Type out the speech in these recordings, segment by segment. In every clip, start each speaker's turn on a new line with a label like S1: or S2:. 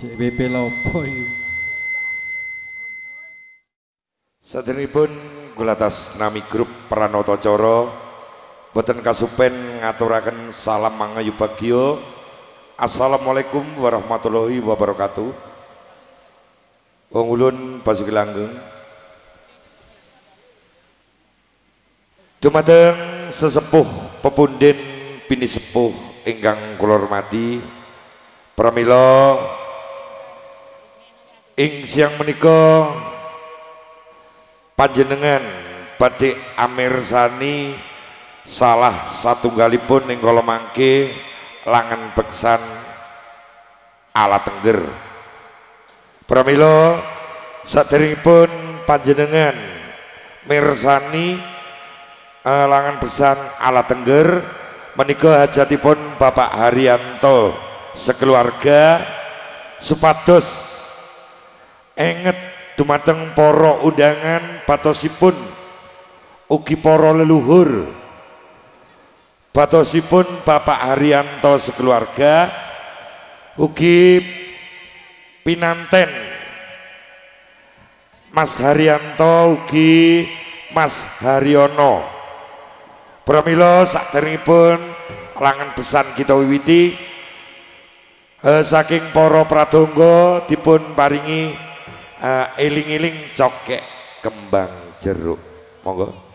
S1: CWP lopo iki.
S2: Saderengipun kula atas nami grup Pranoto Coro boten kasupen ngaturaken salam mangayu bagyo. Assalamualaikum warahmatullahi wabarakatuh. Wong ulun pasuki langgeng dumateng sesepuh pepunden bini sepuh ingkang kula hormati pramila ing siang menika panjenengan badhe amirsani salah satunggalipun ing kala mangke langan beksan ala Tengger. Pramila saderengipun panjenengan mirsani langan beksan ala Tengger menika hajatipun Bapak Haryanto sekeluarga supados enget dumateng para undangan batosipun ugi para leluhur batosipun Bapak Haryanto sekeluarga ugi pinanten Mas Haryanto ugi Mas Haryono. Pramila saderengipun langan besan kita wiwiti saking para pradonga dipun paringi eling-eling cokek kembang jeruk. Monggo.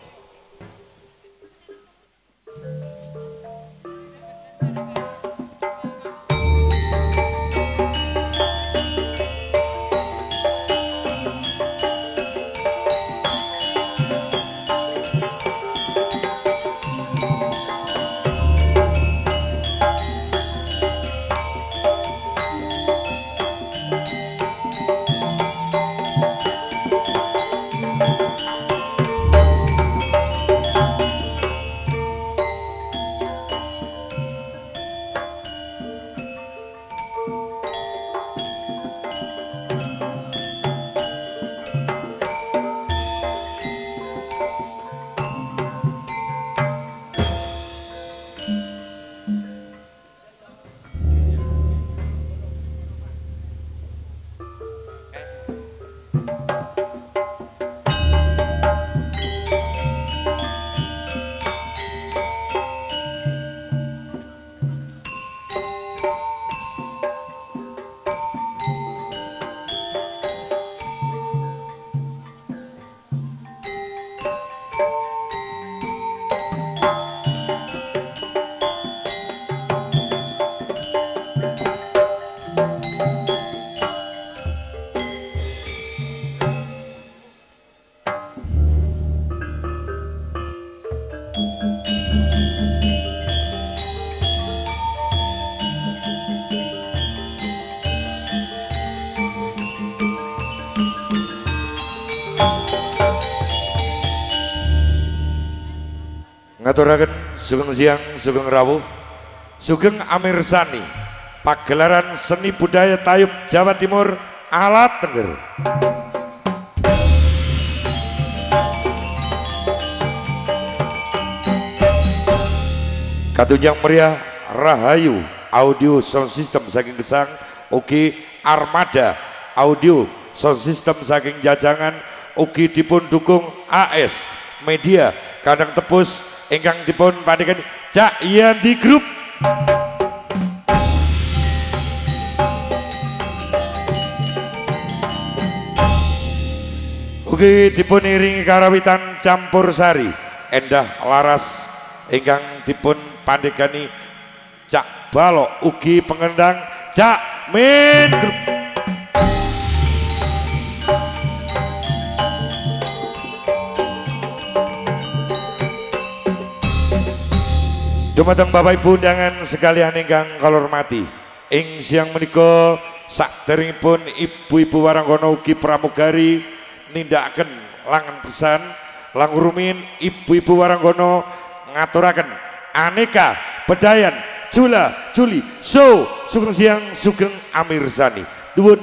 S2: Ngaturaken sugeng siang, sugeng rawuh, sugeng amirsani pagelaran seni budaya Tayub Jawa Timur ala Tengger. Katunjang meriah Rahayu audio sound system saking Gesang ugi Armada audio sound system saking Jajangan ugi dipun dukung AS Media Kandang Tepus ingkang dipun pandhekan Cak Yanti Group. Ugi dipun iringi karawitan campur sari endah laras ingkang dipun pandhekani Cak Balok ugi pengendang Cak Min Group. Dumateng Bapak Ibu undangan sekalian ingkang kula hormati, ing siang menika saderengipun ibu-ibu warangkono ugi pramugari nindakaken langan pesan lang rumin ibu-ibu warangkono ngaturaken aneka bedayan jula juli so sugeng siang sugeng amirsani nuwun.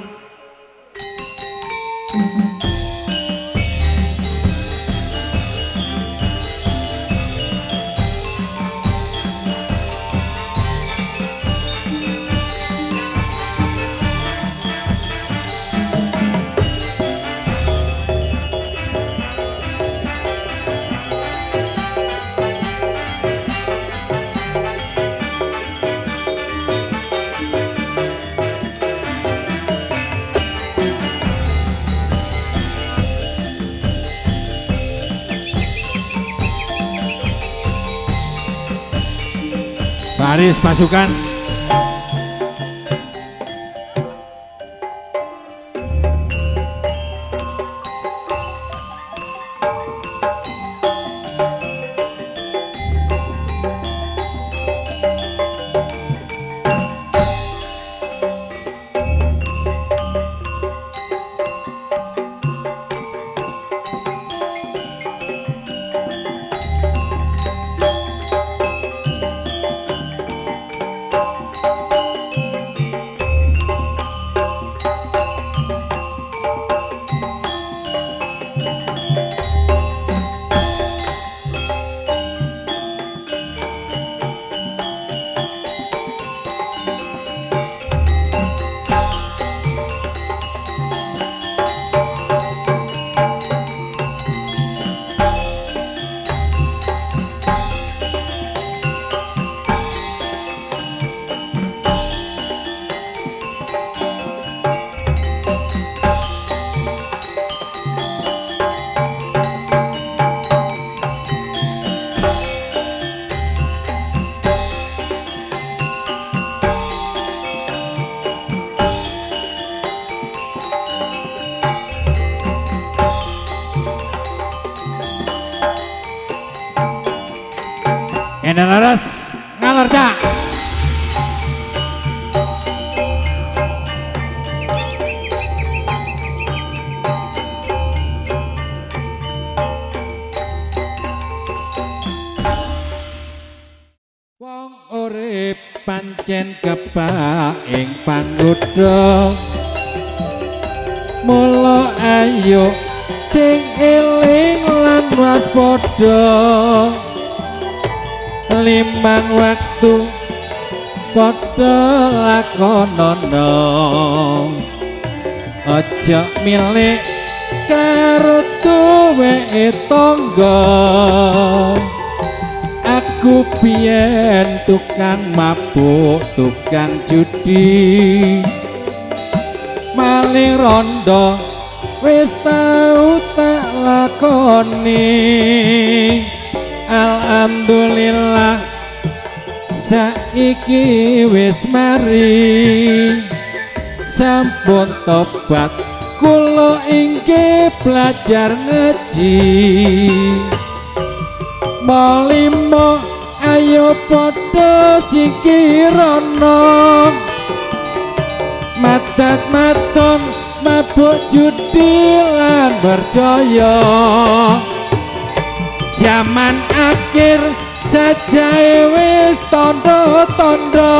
S1: Baris pasukan. Endang laras ngalor cak. Wong urip pancen kebak ing pangudha, mula ayo sing eling lan waspada. Limang waktu padha lakonana, aja milih karo duwe tangga. Aku biyen tukang mabuk, tukang judi, maling rondo wis tau tak lakoni. Alhamdulillah saiki wis mari, sampun tobat kula inggih belajar ngaji. Molimo ayo padha sikirana, madat-maton mabuk judi lan percaya. Zaman akhir sajae wis tondo-tondo,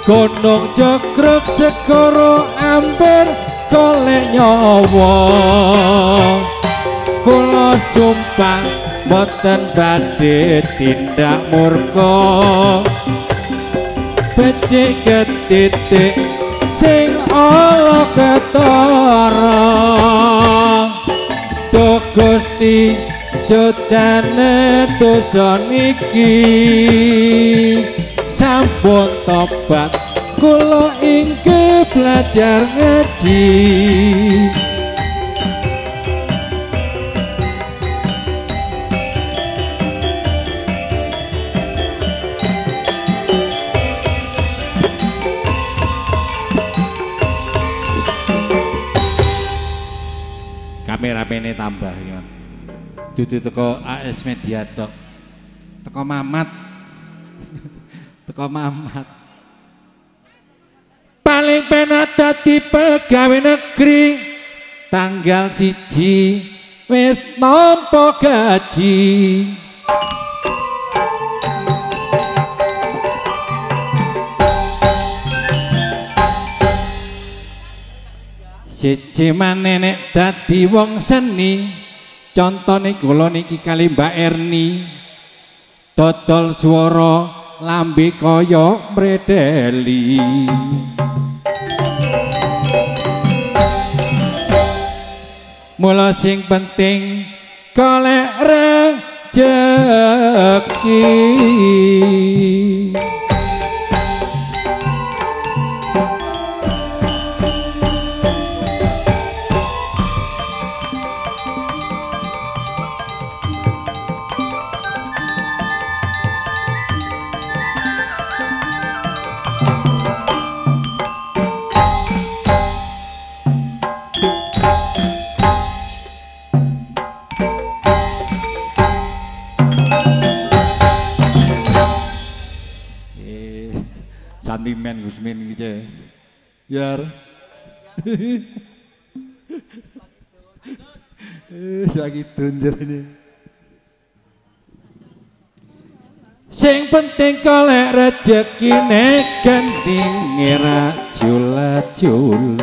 S1: gunung jegrek segara hampir golek nyawa. Kula sumpah boten badhe tindak murka, becik ketitik sing ala ketara. Duh Gusti sudane dosa niki, sampun tobat kula inggih belajar ngaji. Kamera-mene tambah ya. Dudu teko AS Media tok. Teko Mamat. Teko Mamat. Paling penak dadi pegawai negeri, tanggal 1 wis nampa gaji. Siji maneh nek dadi wong seni, contone kula niki kali Mbak Erni, dodol swara lambe kaya mredeli. Mula sing penting golek rejeki. Santimen Gusmin gitu Yar sakit tunjer ini sing penting kolek rezekine gandinge rajula-juli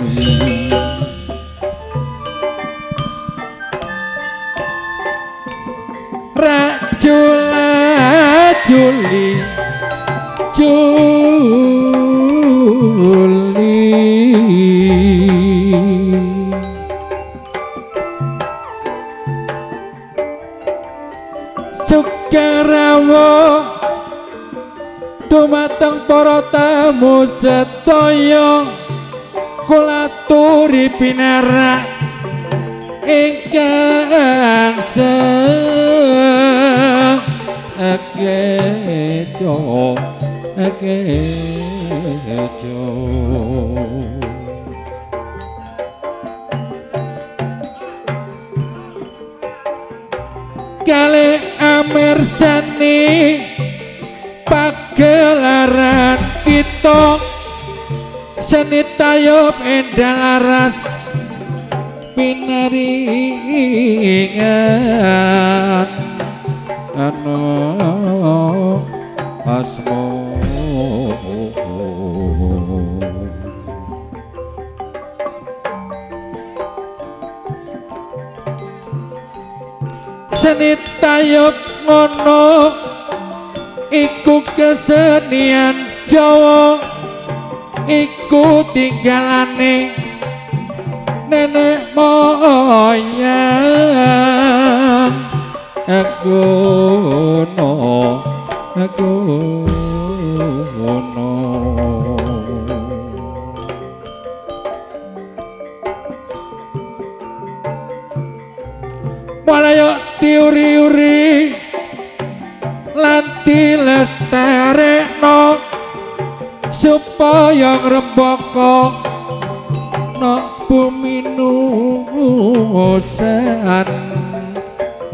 S1: rajula-juli Sukarawa dumateng para tamu sedaya kula aturi pinarak ingkang sakeco kali amirsani pagelaran kita seni tayub endah laras pinaringan asmo seni tayub ngono iku kesenian Jawa iku tinggalane nenek moyang aku Malayo tiuri-uri lanti lestarekno supaya ngrembaka no bumi nusan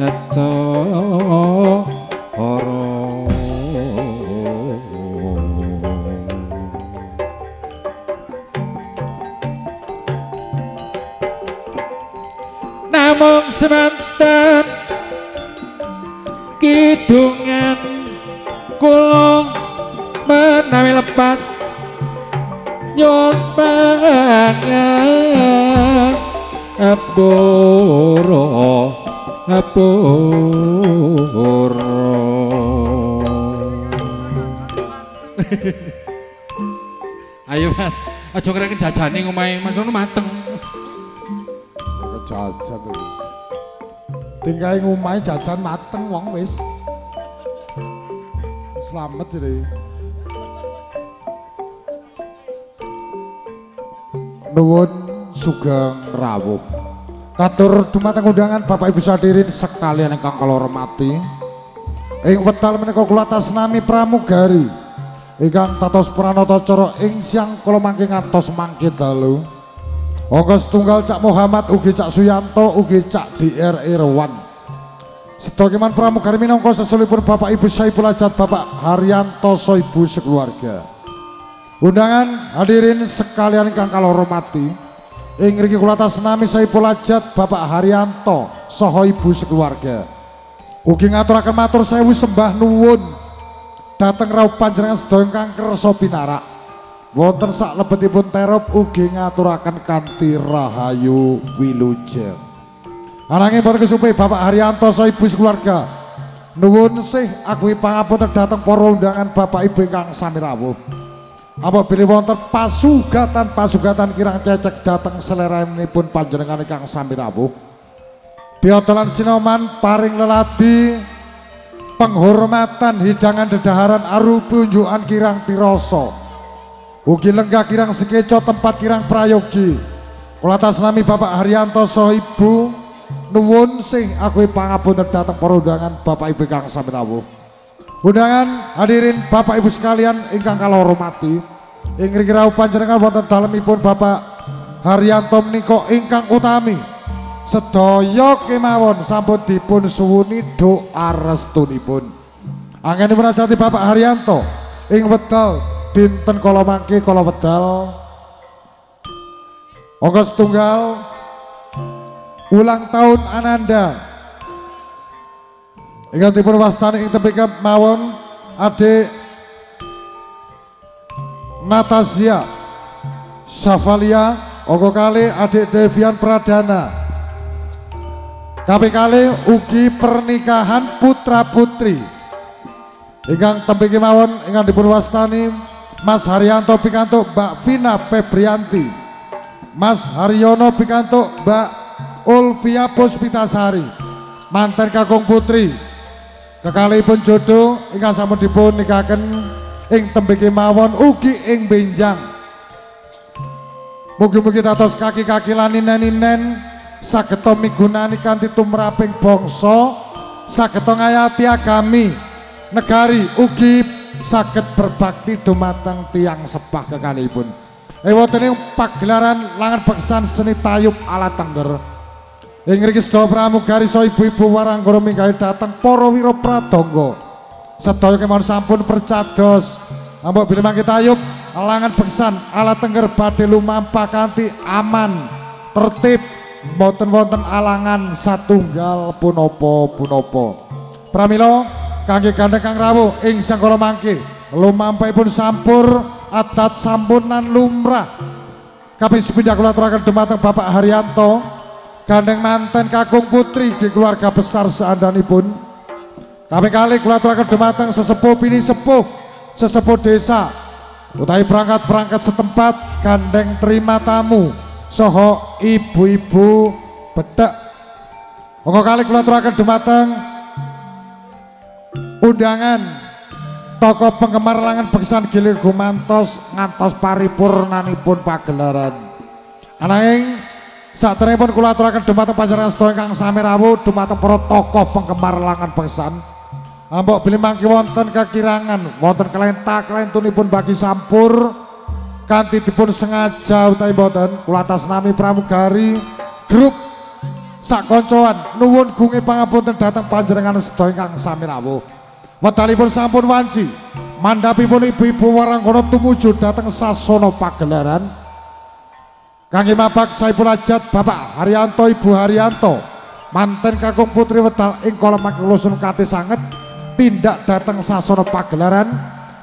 S1: eto ora namung semanten kidungan kula menawi lepat nyon banget apura ayo Mas aja ngreken jajane ngomahe Mas ono mateng
S3: jajan iki tinggal ngomahe jajan mateng wong wis slamet iki nuwun sugeng rawuh katur dumateng undangan Bapak Ibu hadirin sekalian ingkang kula hormati ing wekdal menika kula atas nami pramugari ingkang tatos pranata cara ing siang kula mangke ngantos mangke dalu monggo setunggal Cak Muhammad ugi Cak Suyanto ugi Cak DR Irwan sedaya pramugari minangka sesulipun Bapak Ibu Saiful Hajat Bapak Haryanto Soibu sekeluarga. Undangan hadirin sekalian ingkang kula hormati ing mriki kula atas nami Saiful Hajat Bapak Haryanto saha ibu sekeluarga ugi ngaturaken matur sewu sembah nuwun dhateng rawuh panjenengan sedaya ingkang kersa pinarak wonten sak lebetipun terop ugi ngaturaken kanthi rahayu wilujeng. Ananging boten kesupe Bapak Haryanto saha ibu sekeluarga nuwun sih akuhi pangapunten dhateng para undangan Bapak Ibu ingkang sami rawuh. Apabila wonten pasugatan kirang cecek dhateng seleraanipun panjenengan ingkang sami rawuh. Biotolan sinoman paring leladi penghormatan hidangan dedaharan arupi unjukan kirang tiroso. Ugi lenggah kirang sekeco tempat kirang prayogi. Kula atas nami Bapak Haryanto saha ibu nuwun sing akuhi pangapunten dhateng para undangan Bapak Ibu ingkang sami rawuh. Undangan hadirin Bapak Ibu sekalian ingkang kula hormati ing mriki rawuh panjenengan wonten dalemipun Bapak Haryanto menika ingkang utami sedaya kemawon sampun dipun suwuni doa restunipun. Anggenipun ajati Bapak Haryanto ing wekdal dinten kala mangke kala wedal angka setunggal ulang tahun Ananda ingkang dipun wastani ing tembé mawon Adik Natasha Savalia angka kali Adik Devian Pradana kaping kali ugi pernikahan putra putri ingkang tembé mawon ingkang dipun wastani Mas Haryanto pikantuk Mbak Vina Febrianti, Mas Haryono pikantuk Mbak Ulvia Puspitasari, manten kakung putri kekalihipun jodoh ingkang sampun dipun nikahaken ing tembé mawon ugi ing benjang. Mugi-mugi dados kaki-kaki lan ninen-ninen saged migunani kanthi tumraping bangsa, saged ngayati agami negari ugi saged berbakti dumateng tiyang sepah kekalihipun. Wonten ing pagelaran langan beksan seni tayub ala Tengger. Ing mriki sedaya pramugari saha ibu-ibu waranggara minggahi dhateng para wira pradangga. Sedaya kemawon sampun percados. Ampun bilih mangke tayub langan beksan ala Tengger badhe lumampah kanthi aman, tertib, mboten wonten alangan satunggal punapa-punapa. Pramila kangge gandeng kang rawuh ing sangkala mangke lumampahipun sampur adat sampunan lumrah kaping sepindhah kula aturaken dumateng Bapak Haryanto gandeng manten kakung putri di keluarga besar seandanipun. Kaping kalih kula aturaken dumateng sesepuh pini sepuh sesepuh desa utawi perangkat-perangkat setempat gandeng terima tamu saha ibu-ibu bedhek. Monggo kalih kula aturaken dumateng undangan tokoh penggemar langan beksan gilir gumantos ngantos paripurnanipun pagelaran. Ananging saderengipun kula aturaken dumateng panjenengan sedaya ingkang sami rawuh dumateng para tokoh penggemar langan beksan. Ampok bilih mangke wonten kekirangan, wonten kelentunipun bagi sampur kanthi dipun sengaja utawi boten kula atas nami pramugari grup sakoncoan nuwun gunge pangapunten dhateng panjenengan sedaya ingkang sami rawuh. Wedalipun sampun wanci mandhapipun ibu-ibu waranggana tumuju dhateng sasana pagelaran kangge mabak saipun hajat Bapak Haryanto Ibu Haryanto manten kakung putri wedal ing kala mangke lusun kate sanget tindak dhateng sasana pagelaran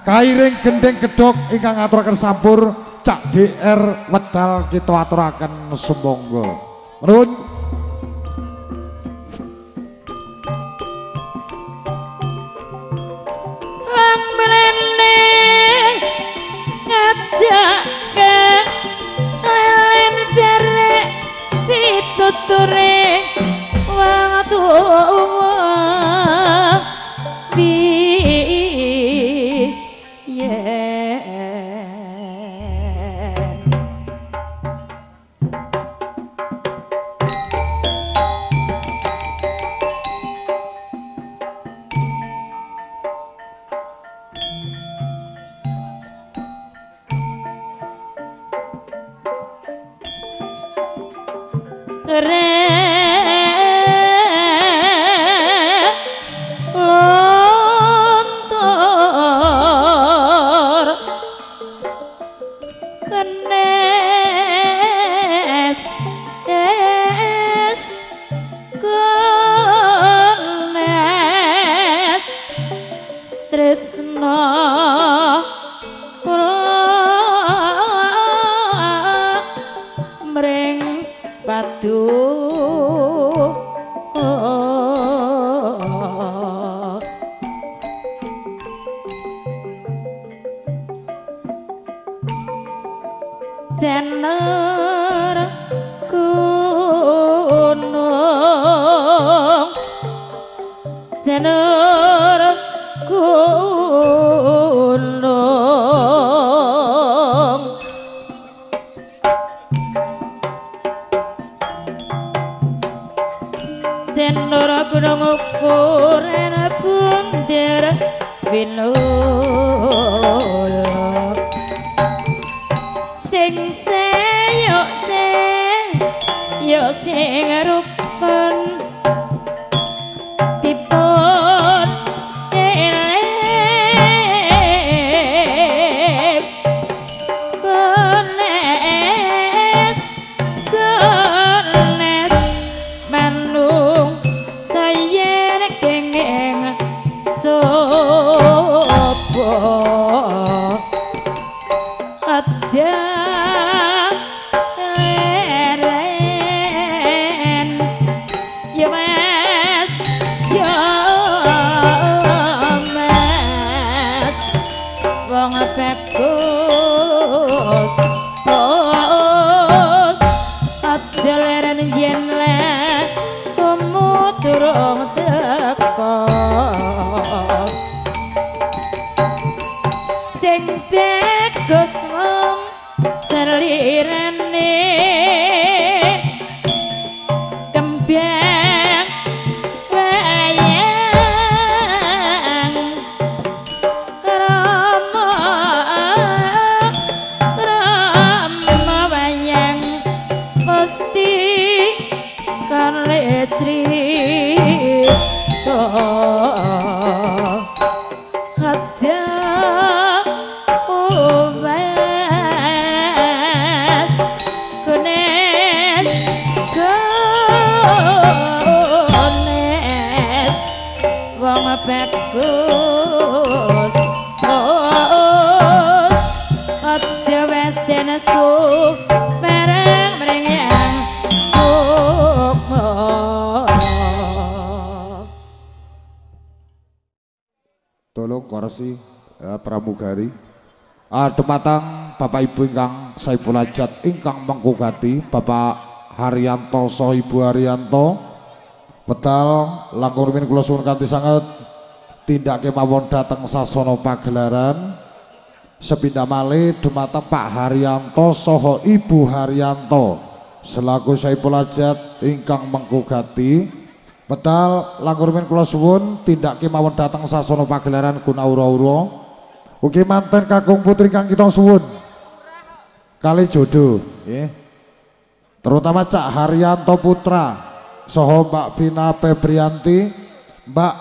S3: kairing gendeng gedhog ingkang ngaturaken sampur Cak DR wedal kita aturaken sumangga. Nuwun.
S4: Tuture wong tuwa lontor kenes kenes tresno mring padu jener gunung jener gunung jener gunung ukuran bunder winula yo sing rukun dipun elek wong bagus bos aja leren yen le kamu durung teko sing bagus wong selirane kembang wayang rama rama wayang mesti kaletri aja uwes kunes kunes wong bagus bos aja wes denesu bareng merengyang sukmo
S3: tolong koresi pramugari dumateng Bapak Ibu ingkang Saipul Hajat ingkang mengkugati Bapak Haryanto saha Ibu Haryanto wedal langkung rumiyin kula suwun kanthi sanget tindak kemawon dhateng sasana pagelaran sepindah malih dumateng Pak Haryanto saha Ibu Haryanto selaku Saipul Hajat ingkang mengkugati wedal langkung rumiyin kula suwun tindak kemawon dhateng sasana pagelaran Gunaura-ura ugi manten kakung putri kang kita suwun kali jodoh terutama Cak Haryanto Putra saha Mbak Vina Febrianti Mbak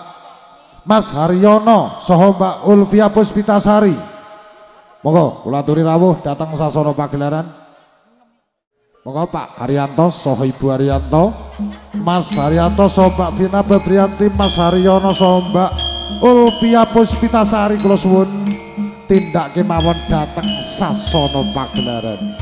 S3: Mas Haryono saha Mbak Ulvia Puspitasari monggo kula aturi rawuh dhateng sasana pagelaran monggo Pak Haryanto saha Ibu Haryanto Mas Haryanto saha Mbak Vina Febrianti Mas Haryono saha Mbak Ulvia Puspitasari kula suwun tindak kemawon dhateng sasana pagelaran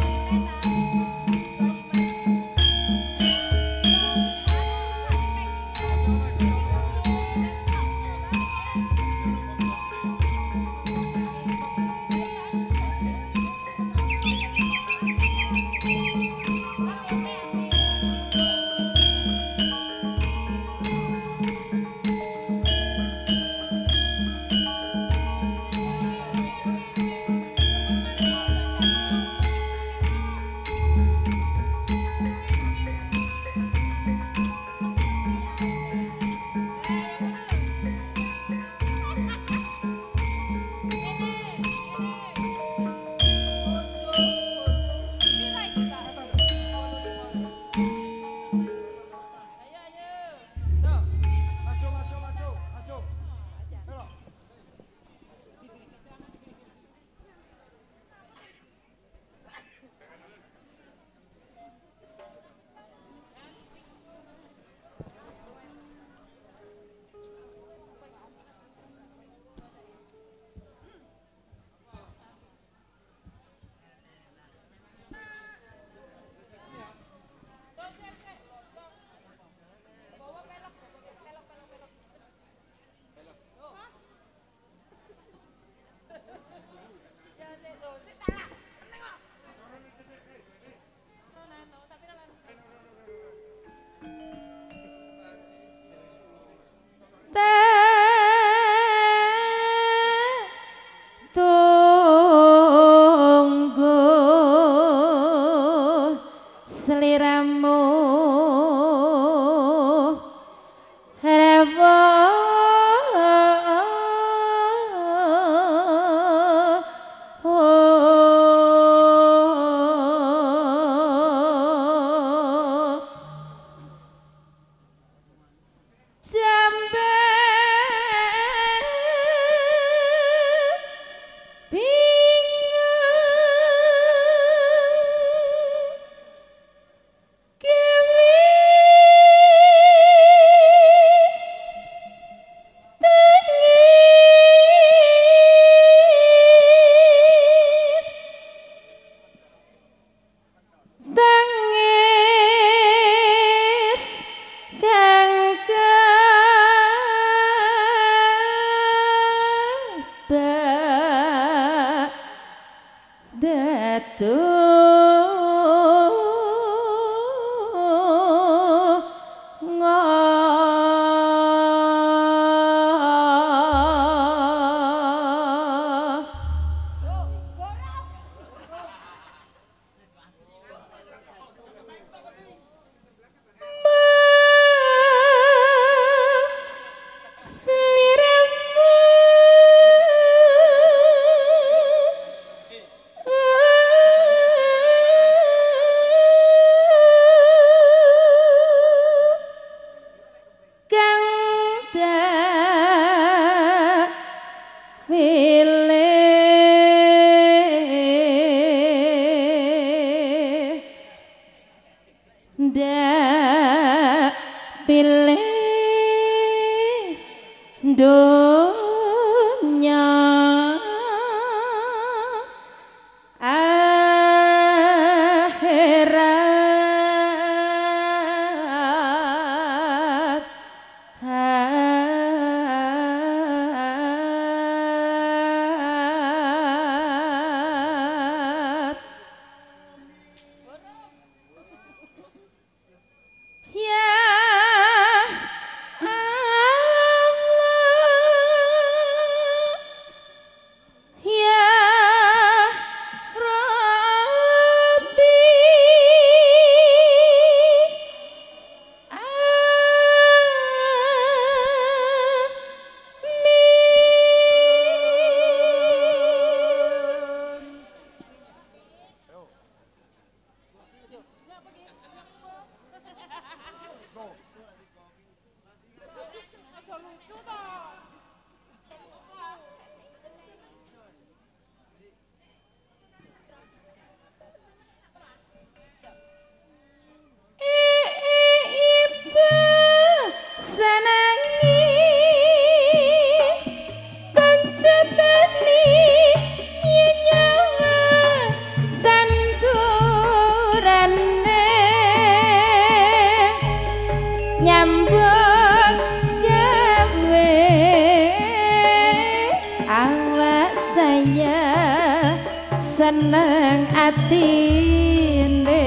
S4: seneng atine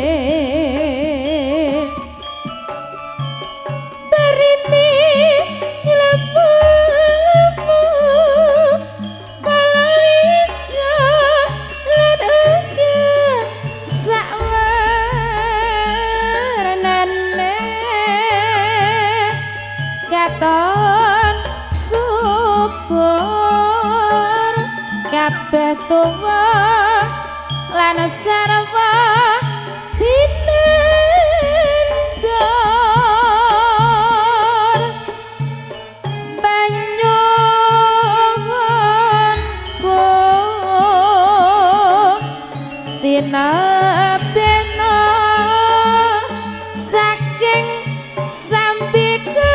S4: berini lepu-lepu palawija lan uga sakwarnane katon subur kabeh tuwa lan sarwa dinendor banyuwanku tinabena saking sambika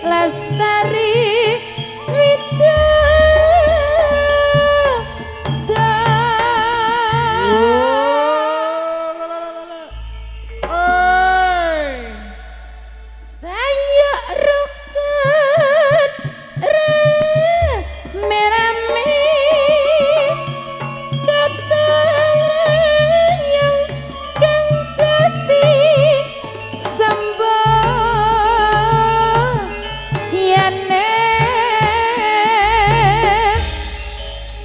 S4: lestari saya ruket merame katang yang kang dadi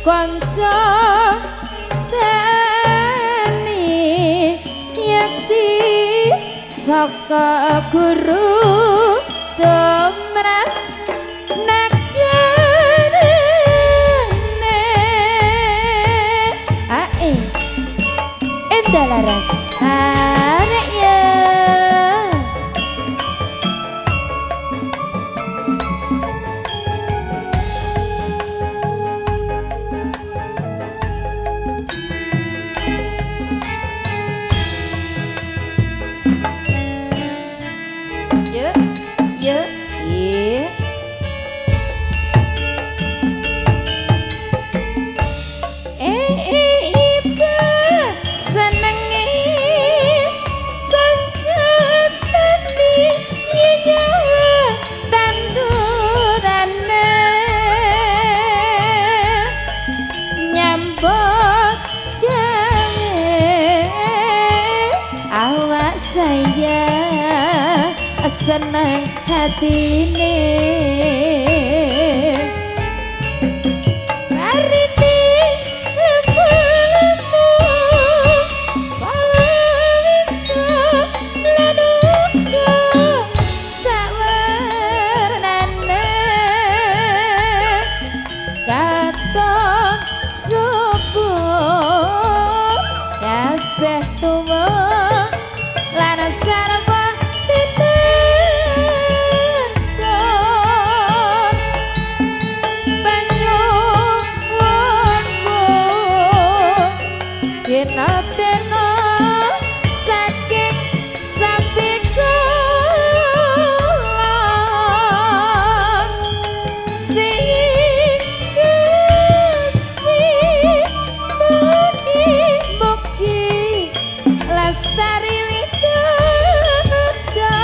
S4: kanca tani yakti saka guru tumrap nagarane ae endah rasane ya yeah. seneng hatine marini lemu-lemu palawita lan uga sawarnane katon sopo kabeh tuwa lan sarwa tinenton banyuwanmu yen-teno saking sapi kula sing Gusti mugi-mugi lestari widodara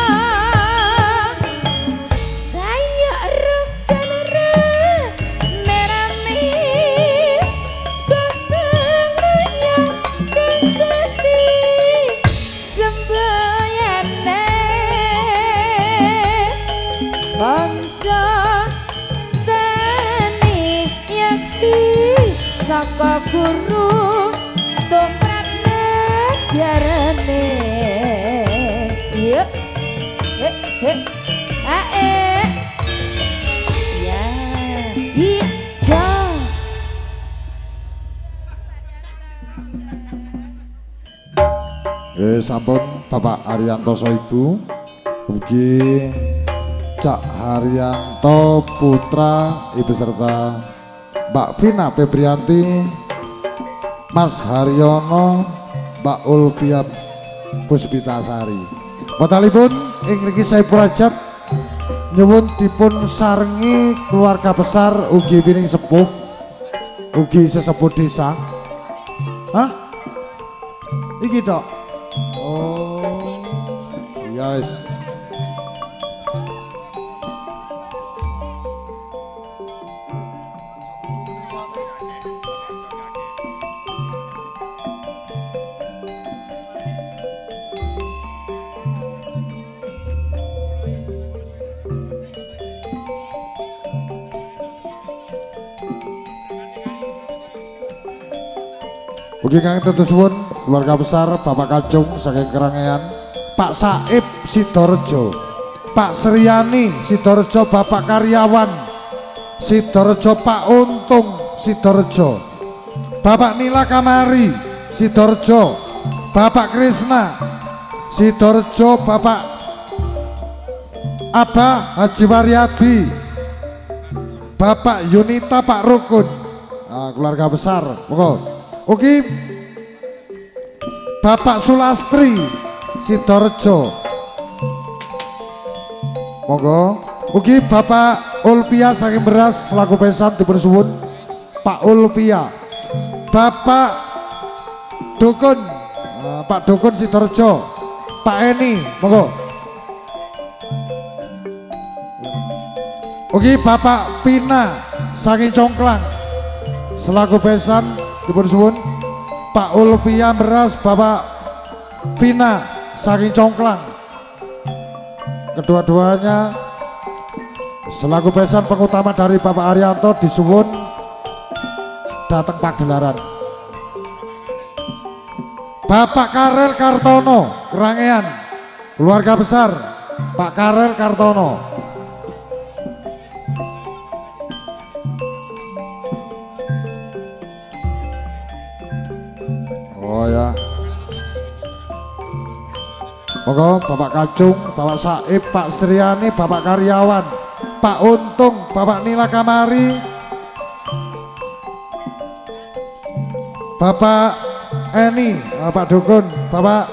S4: saya rukan merami kotengnya kentati sembayane konco tani yakti saka guru tumrap negarane yuk ae ya jos
S3: Sampun Bapak Haryanto Soibu ugi Cak Haryanto Putra Ibu serta Mbak Vina Febrianti Mas Haryono Mbak Ulfia Puspitasari Watalipun ing ngriki Saipul Hajat nyuwun dipun sarengi keluarga besar ugi pining sepuh ugi sesepuh desa. Hah? Iki tok. Oh. Iya wis. Ugi kang tentu suwun keluarga besar Bapak Kacung saking Kerangean, Pak Saib Sidorejo, Pak Sriani Sidorejo, Bapak Karyawan Sidorejo, Pak Untung Sidorejo, Bapak Nila Kamari Sidorejo, Bapak Krisna Sidorejo, Bapak Abah Haji Waryadi, Bapak Yunita, Pak Rukun, keluarga besar. Monggo. Ugi Bapak Sulastri Sidorejo, monggo. Ugi Bapak Ulpia saking Beras selaku pesan dipun suwun Pak Ulpia, Bapak Dukun, Pak Dukun Sidorejo, Pak Eni, monggo. Ugi Bapak Vina saking Congklang selaku pesan dipun suwun Pak Ulpia Beras, Bapak Vina saking Congklang, kedua-duanya selaku pesan pengutama dari Bapak Haryanto disuwun datang pagelaran. Bapak Karel Kartono Kerangean, keluarga besar Pak Karel Kartono. Oh ya, monggo Bapak Kacung, Bapak Saib, Pak Sriani, Bapak Karyawan, Pak Untung, Bapak Nila Kamari, Bapak Eni, Bapak Dukun, Bapak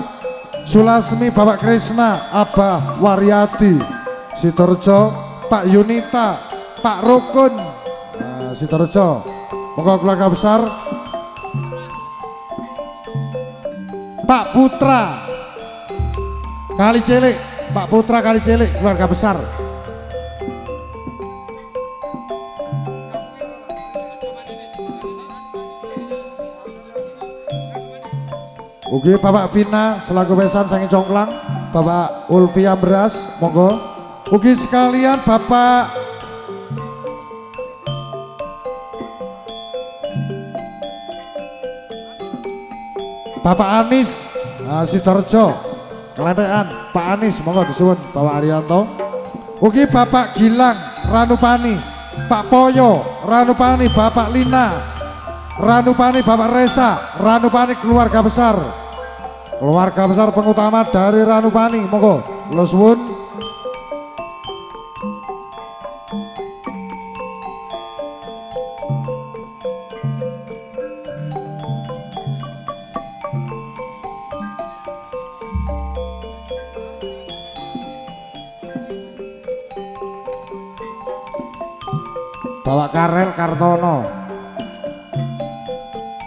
S3: Sulasmi, Bapak Krisna, Abah Waryadi Sidorejo, Pak Yunita, Pak Rukun Sidorejo. Monggo keluarga besar Pak Putra Kali Cilik, Pak Putra Kali Cilik, keluarga besar. Ugi Bapak Vina selaku pesan saking Congklang, Bapak Ulfi Ambras, monggo. Ugi sekalian Bapak Anis Sidoarjo, Klethekan, Pak Anis, monggo disuwun Bapak Arianto. Ugi Bapak Gilang Ranupani, Pak Poyo Ranupani, Bapak Lina Ranupani, Bapak Resa Ranupani, keluarga besar pengutama dari Ranupani, monggo kula suwun. Bapak Karel Kartono,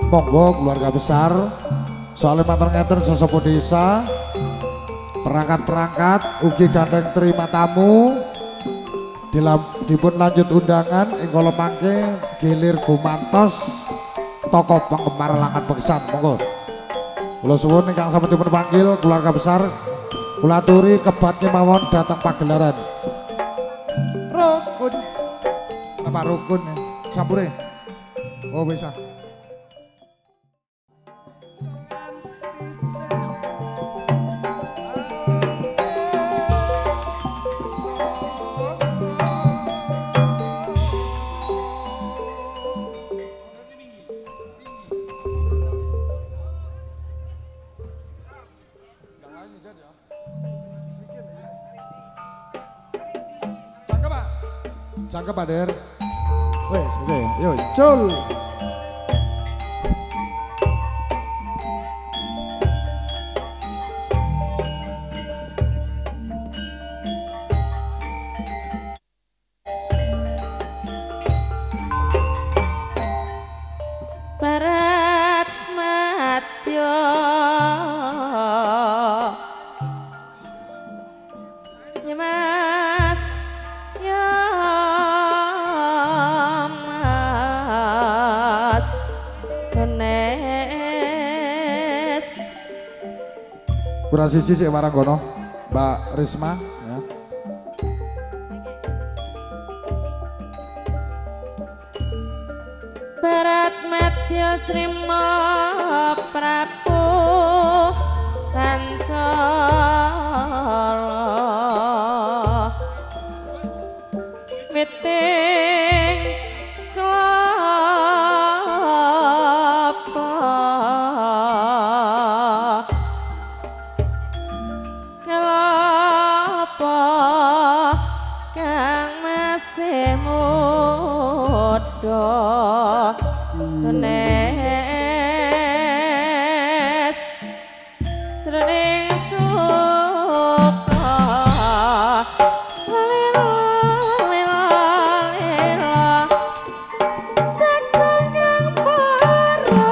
S3: monggo keluarga besar. Soalnya matur ngeten sesepuh desa, perangkat-perangkat ugi gandeng terima tamu dipun lanjut undangan ing kala mangke gilir gumantos tokoh penggemar langan beksan, monggo kula suwun ingkang sampun dipun panggil keluarga besar kula aturi kebatnya mawon datang pagelaran rukun apa rukun ya sampure oh bisa. Cangkep Pak Der. Wes, oke, yuk, cul.
S4: Barat Madya Mas ya Mas Ganes
S3: Kurang siji sik warang kono Mbak Risma ya.
S4: Barat Madya Srima Prabu Pancala Witing Klapa Klapa kang masih muda Ganes sering suka lela sakangang para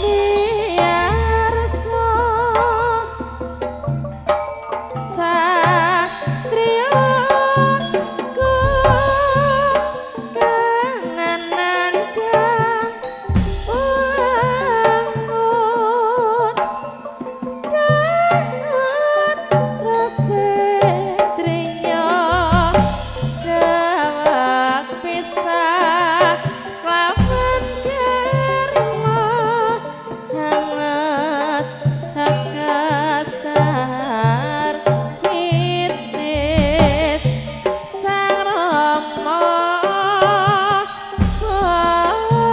S4: miyarsa satriyaku kangenan kang ulangun kangen rasetriya dawak pisah klawan kerma hangas hakastar kitis sang rama putra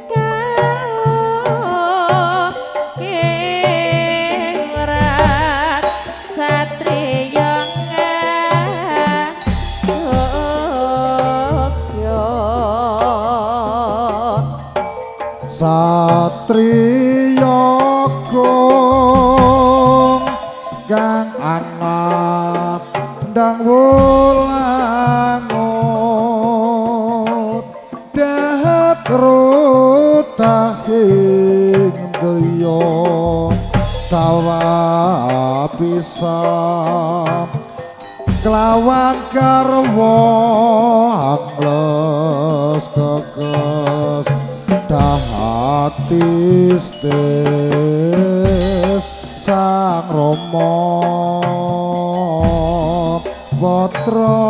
S4: kalau kingrat satriya ngayogya
S3: Satriya kong kang anak ndang wulangut dahat rutahing geya tawa pisah kelawan karwa angles kekes dahatis Putra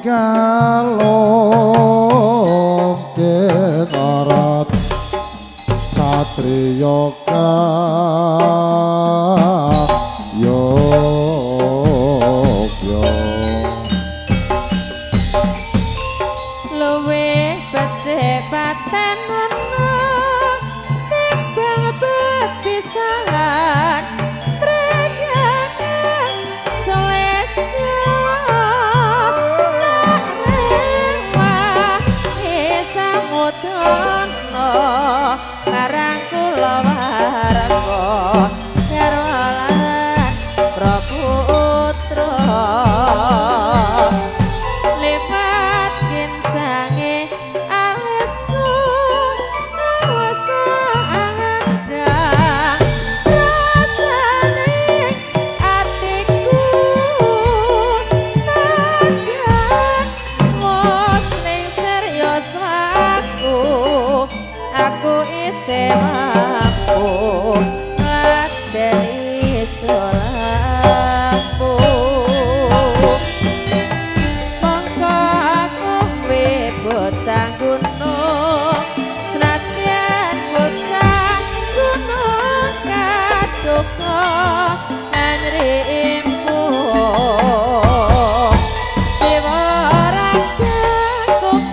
S3: kalong kenarat satriya yogya
S4: luwih becik paten ana timbang bepisahan pregakan selesnya lewah isamudono karang kula warga garwalan praputra lipat kincange alisku nawasa andang rasane atiku nagan mos ning serius aku isih mampu ngadeni solaku mongko aku bocah gunung senadyan bocah gunung kaduka anrimku jiwa raga kok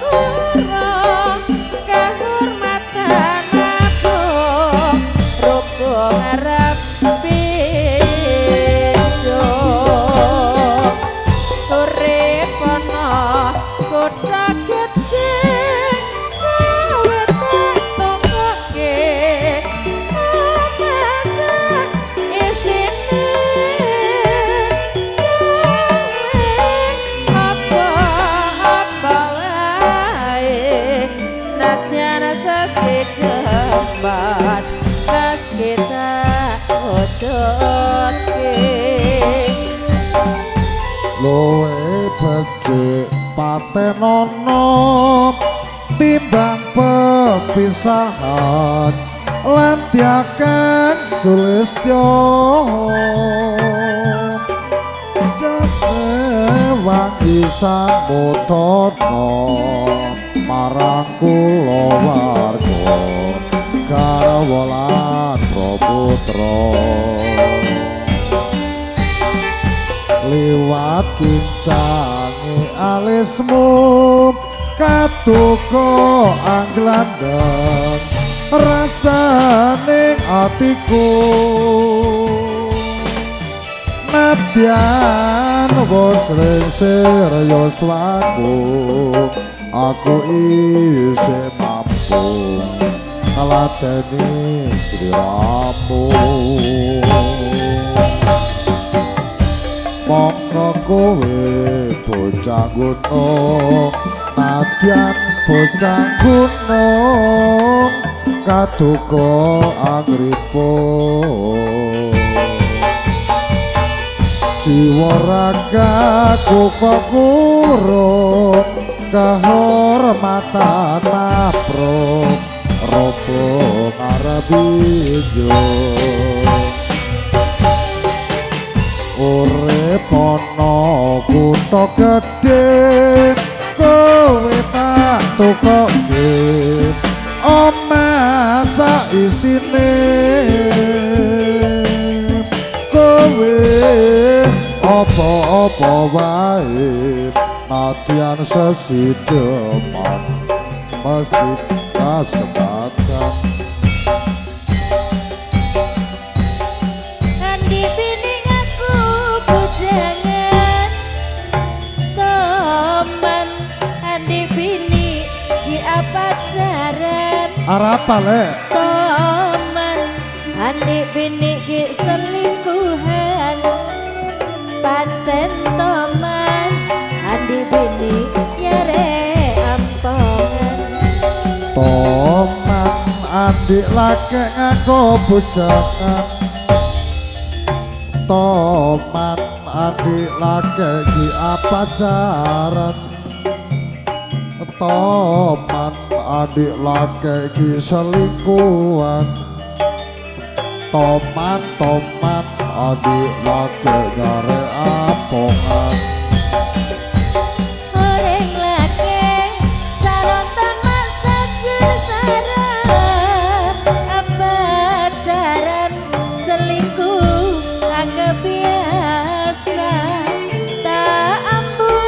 S4: kurang kehormatan aku rupa harap pijo urip ana kota gedhe kowe tak tokoke masa isine apa wae senadyan sesidempat kas kita ojotke
S3: luwe becik paten ana timbang pepisahan lan tiakan sulistya wangi samudana marang kula warga garwalan praputra liwat kincange alismu katuko angglandeng rasane atiku nadyan wis serius aku isih mampu ngeladeni sliramu mongko kowe bocah gunung nadyan bocah gunung kaduka angripun jiwa ragaku kok kurung kehormatan maprung robo ngarabijo urip ana kutha gedhe kowe tak tukoke omah sak isine kowe apa-apa wae nadyan sesideman mesti kasempatan
S4: Andi pining aku bujangan teman Andi pini di apa jaran
S3: arapa lek
S4: teman Andi pini ki selingkuhan pancen teman Andi bini nyare ampongan
S3: toman adik laki ngaku bujangan toman adik laki ki apa jaran toman adik laki ki selingkuhan toman adik lagi nyare apongan
S4: Orang lagi saronton mak sajur sarap apa jaran selingkuh agak biasa tak ambu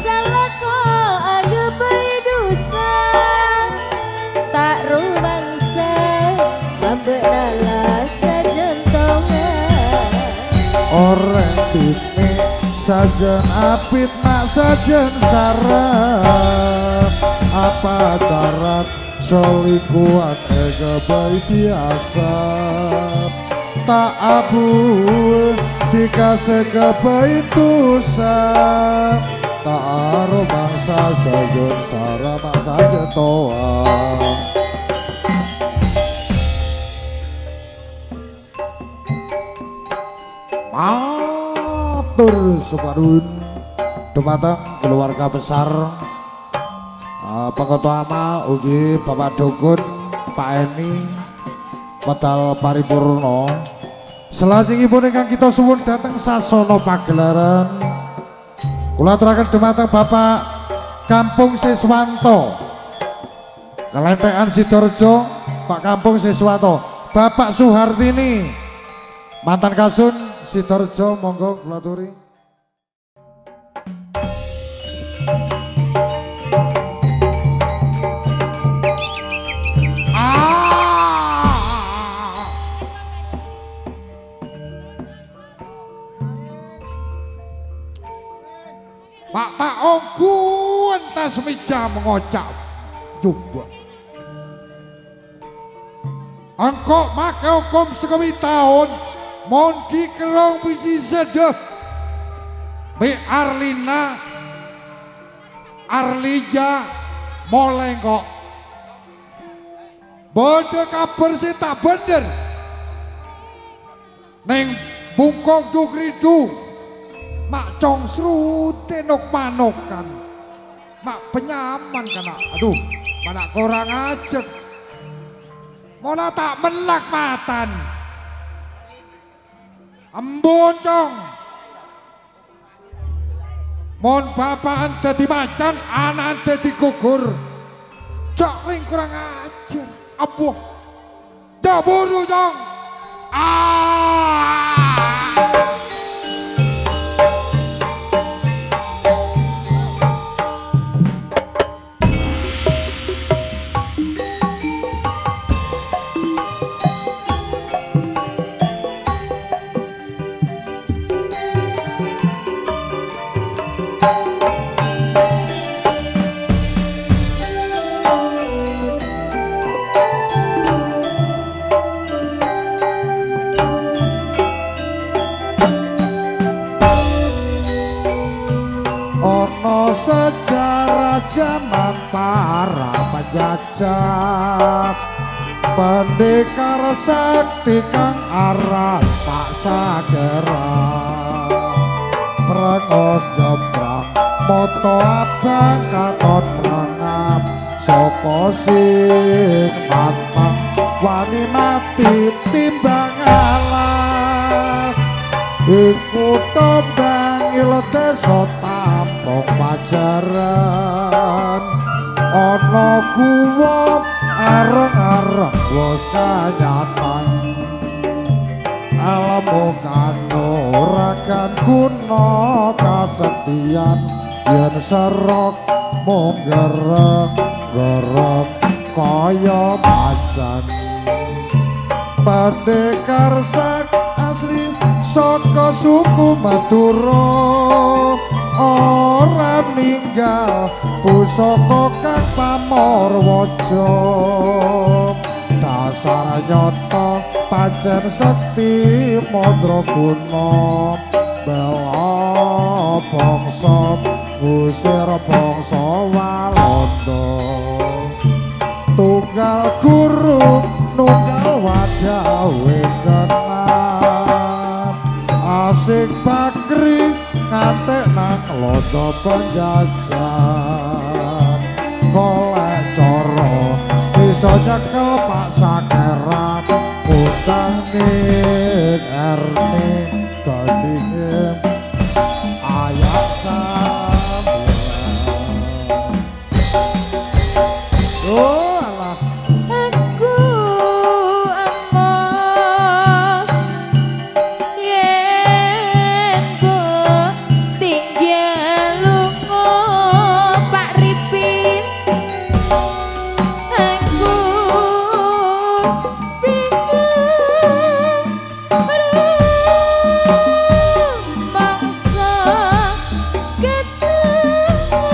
S4: salah kok agak berdosa tak rumangsa ambek nala sajentongan
S3: orang ini sajen apit mak sajen sarap apa cara selingkuhan ega baik biasa tak abu dikasih kebaik dosa tak aro bangsa sajen sarap mak sajen toa matur sepadun dumateng keluarga besar Pengetama ugi Bapak Dukun Pak Eni medal paripurna selajengipun ingkang kita suwun dhateng sasana pagelaran kula aturaken dumateng Bapak Kampung Siswanto Kelentekan Sidoarjo Pak Kampung Siswanto Bapak Suhartini mantan Kasun Sidoarjo monggo kula aturi Pak tak ogu entas meja mengocap juga engkau make hukum sekami tahun mohon dikerong bisi sedeh Be Arlina Arlija mulai kok bodoh kabar sih tak bener neng bungkok dukridu mak cong serute nok manokan mak penyaman kan aduh mana kurang ajek mana tak melak matan embon cong mon bapak ante di macan anak ante di gugur cok ling kurang ajar abuh jaburu cong sejarah zaman para penjajah pendekar sakti kang aran Pak Sagera prengos jebrang moto abang katon prangam soko sing matang wani mati timbang alah iku tobang desa tampok pajaran ana guwa areng-areng wis kanyatan alamu kanuragan guna kasetian yen serok mung gereng-gereng kaya macan pendekar sak asli saka suku Madura ora ninggal pusaka kang pamorwaja dasar nyata pancen sekti mandraguna bela bangsa ngusir bangsa Walanda tunggal guru nunggal wadah wis kenal asik bakri ngantek nang lodo penjajan golek coro iso nyekel Pak Sagera putar Angin erning gandingem ayak sambulan. Oh alah
S4: Aku emoh yen kok tinggal lunga Pak Ripin. Aku bingung mangsa ketemu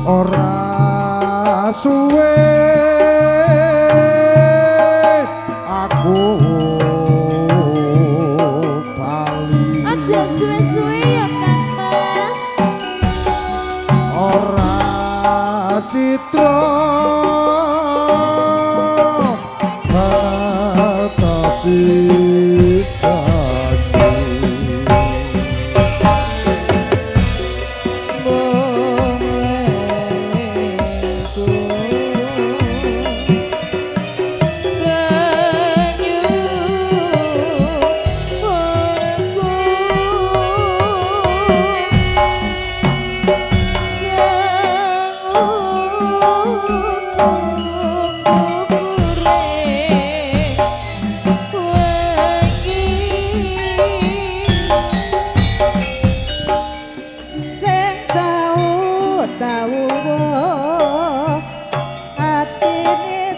S3: ora suwe aku bali.
S4: aja suwe-suwe ya Kang Mas.
S3: Ora citra tapi janji.
S4: Bong weleku banyu bonengku
S5: Sing tau atine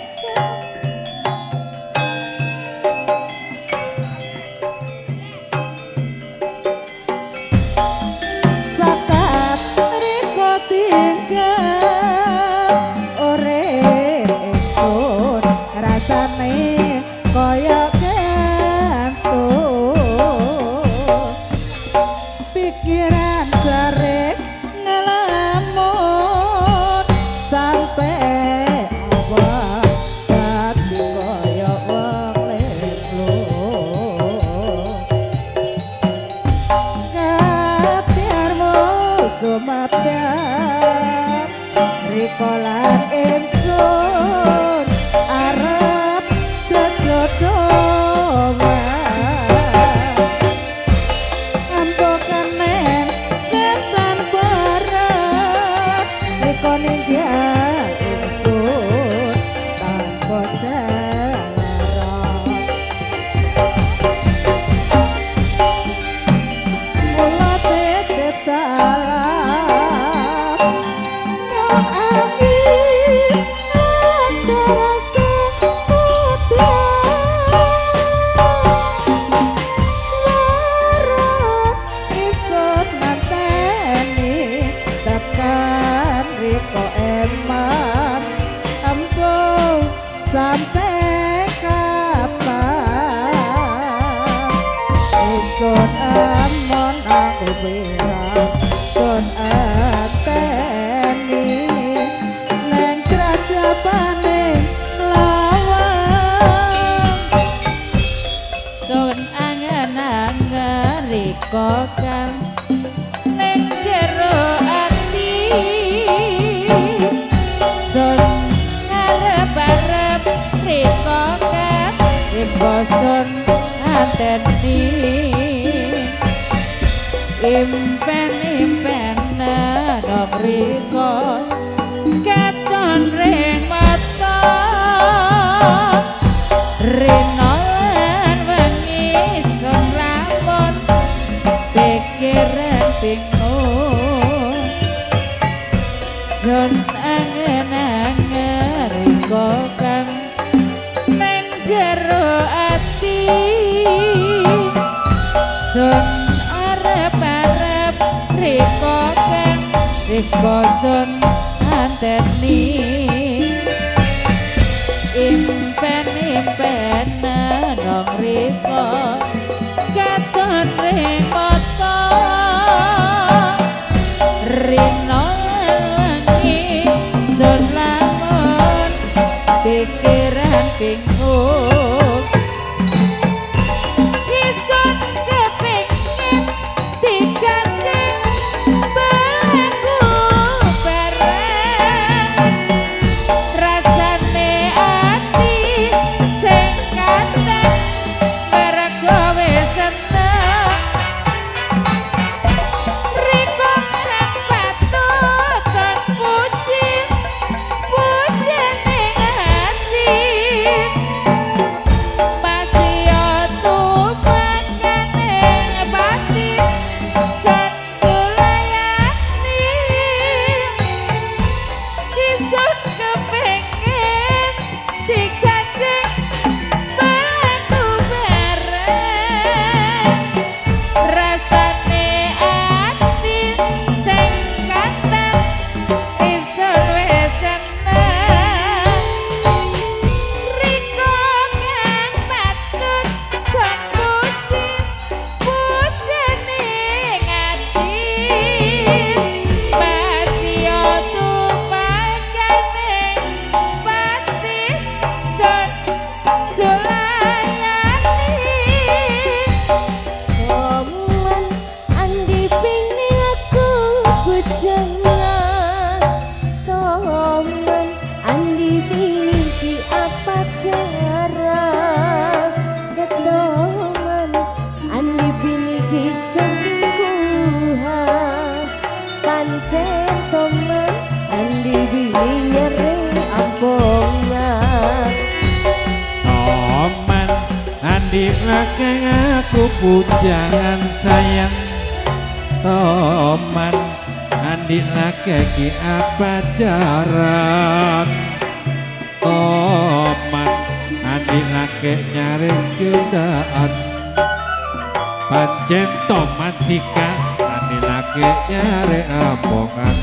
S5: sakat riko tinggal urip ingsun rasane kaya gantung pikiran sering ngelamun sampai awak dadi kaya wong linglung kapiarmu sumapiar rikolan ingsun arep jejodongan ampokanen setan barat riko ninggal ingsun tanpa jalan mula titip salam nyong angin ada rasa isut nganteni tekan riko eman empuh sampai kapan isut amon aku bilang sun ateni neng krajapane lawang
S4: sun angen-angen riko kang ning jero ati sun arep-arep riko kang riko sun anteni impen-impen nang riko katon ring mata rino lan wengi sun lamun pikiran bingung sun angen-angen riko kang ning jero ati sun arep-arep riko kang riko sun anteni impen-impen wong riko katon remoto rino wengi sun lamun pikiran bingung isun kepingin digandeng bangku bareng rasane ati sing kandang mergo wis seneng riko kang patut sang puji pujane ati masih tumakane pati san sulayani isun kepengin digandeng batu bareng rasane ati sing kandang isun wis seneng riko kang patut sang puji pujane ati masih tumakane pati san sulayani
S5: Omongan andi pini aku bujangan Toman andi pini di apa cara Toman andi pini di selingkuhan Pancen toman andi pini nyering ampongan
S1: Toman andi lakang aku pujangan sayang Toman andi laki apa jaran Toman andi laki nyari kendaan Pancen toman tika andi laki nyari ampongan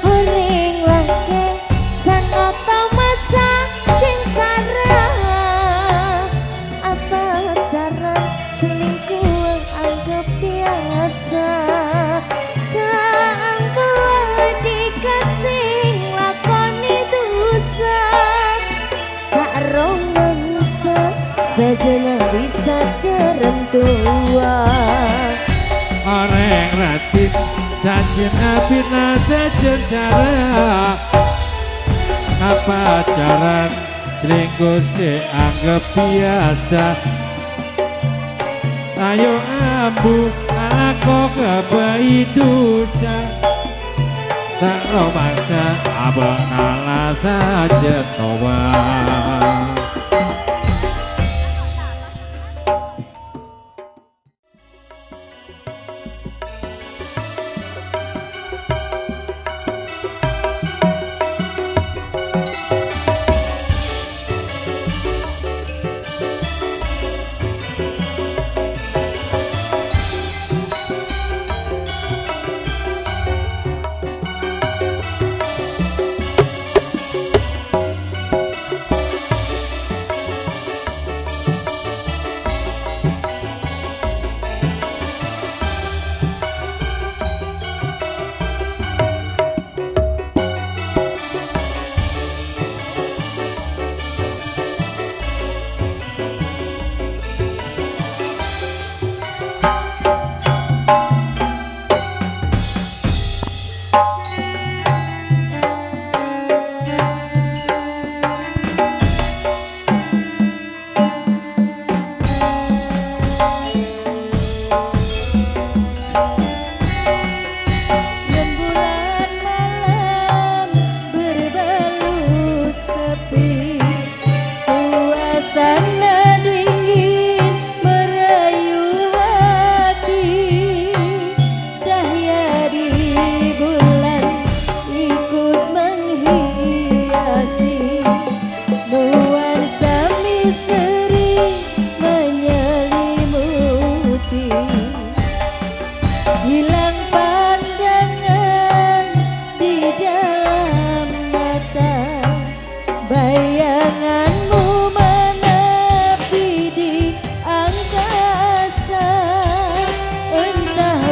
S5: Horeng lake sangoto masang cing sarang apa cara selingkuh anggap biasa kang buat dikasih lakoni dosa tak romansa sajana bisa cerentua
S1: Oreng ratin sajen abina sajen cara apa pacaran selingkuh anggap biasa ayo ambu anakku kebayi dosa tak romansa abang nala saja toba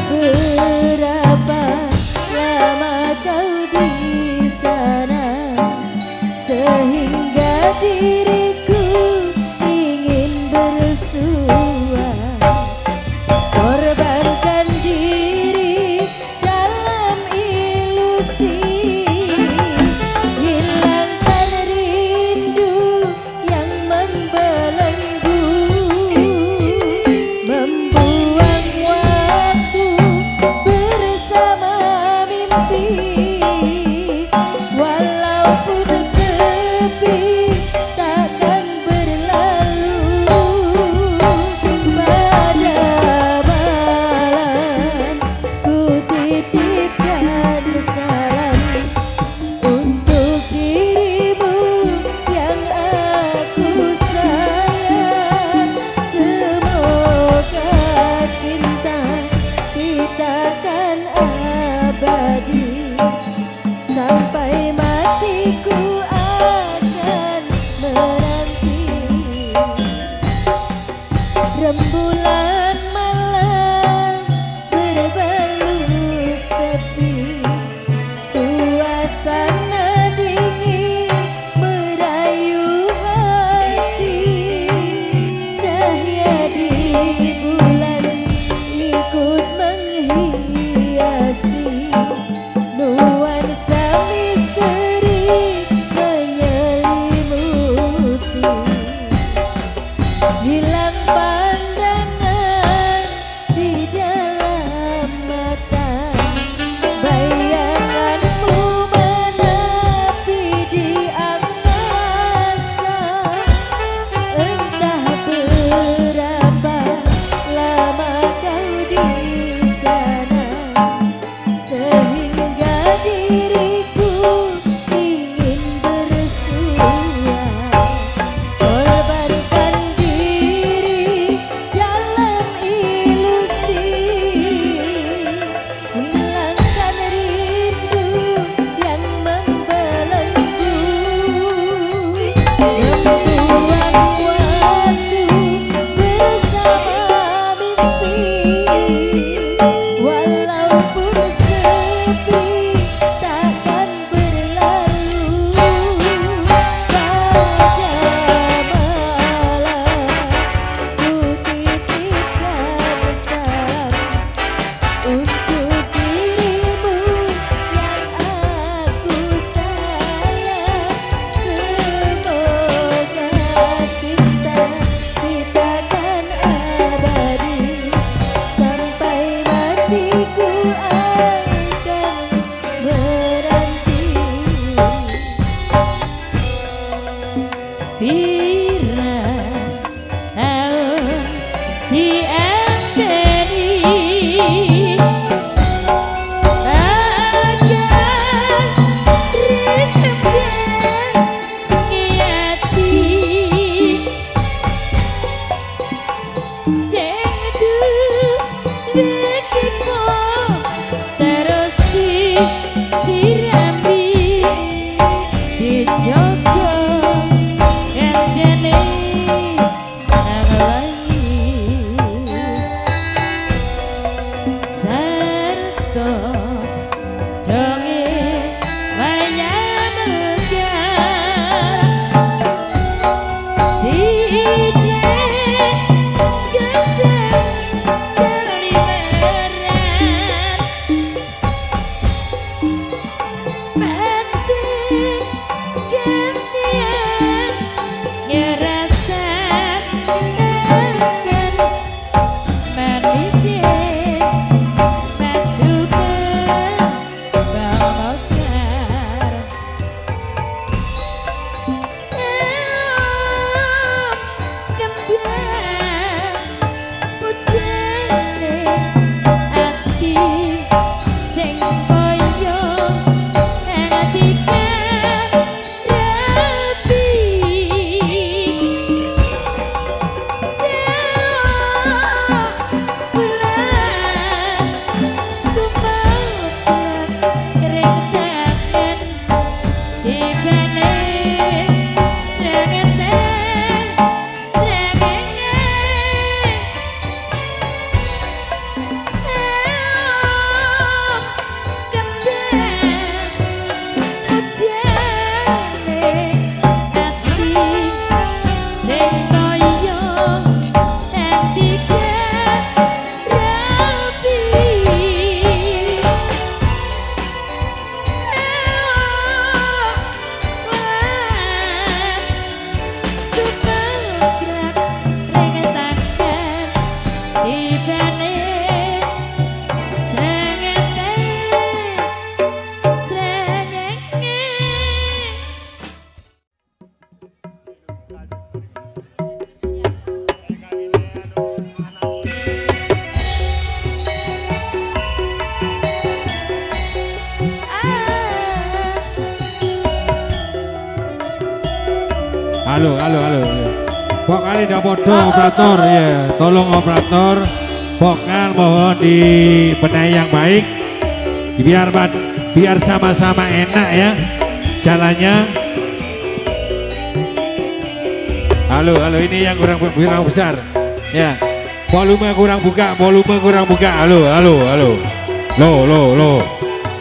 S5: berapa lama kau di sana sehingga diriku ingin bersua korbankan diri dalam ilusi hilangkan rindu yang membelenggu membuang waktu bersama mimpi walaupun sepi takkan berlalu pada malam ku titipkan salam untuk dirimu yang aku sayang semoga cinta kita kan abadi sampai matiku akan menanti rembulan malam berbalut sepi suasana dingin merayu hati cahaya di bulan ikut menghiasi nuansa misteri menyelimuti hilang pandangan di dalam mata bayanganmu menepi di angkasa entah berapa lama kau di sana sehingga diriku ingin bersua korbankan diri dalam ilusi hilangkan rindu yang membelenggu membuang waktu bersama mimpi walaupun sepi takkan berlalu pada malam ku titipkan salam untuk dirimu yang aku sayang semoga cinta kita kan abadi sampai matiku akan menanti Pira tahun diandani akan rindukan niati Sedu lekipon
S1: Halo. Vokal tidak podo operator ya. Tolong operator vokal mohon dibenahi yang baik. Biar sama-sama enak ya jalannya. Halo ini yang kurang besar ya. Volume kurang buka. Halo. Lo.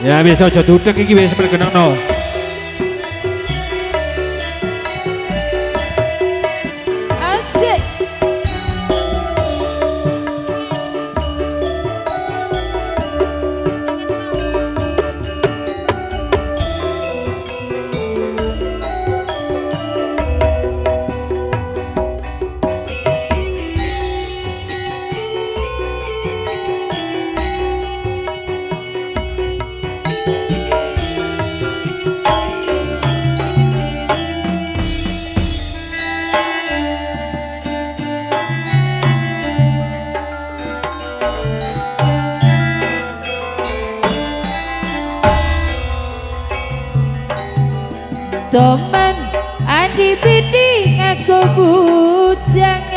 S1: Ya bisa aja duduk iki wis perkenakno.
S4: Asik. Toman adi bini ngaku bujangan.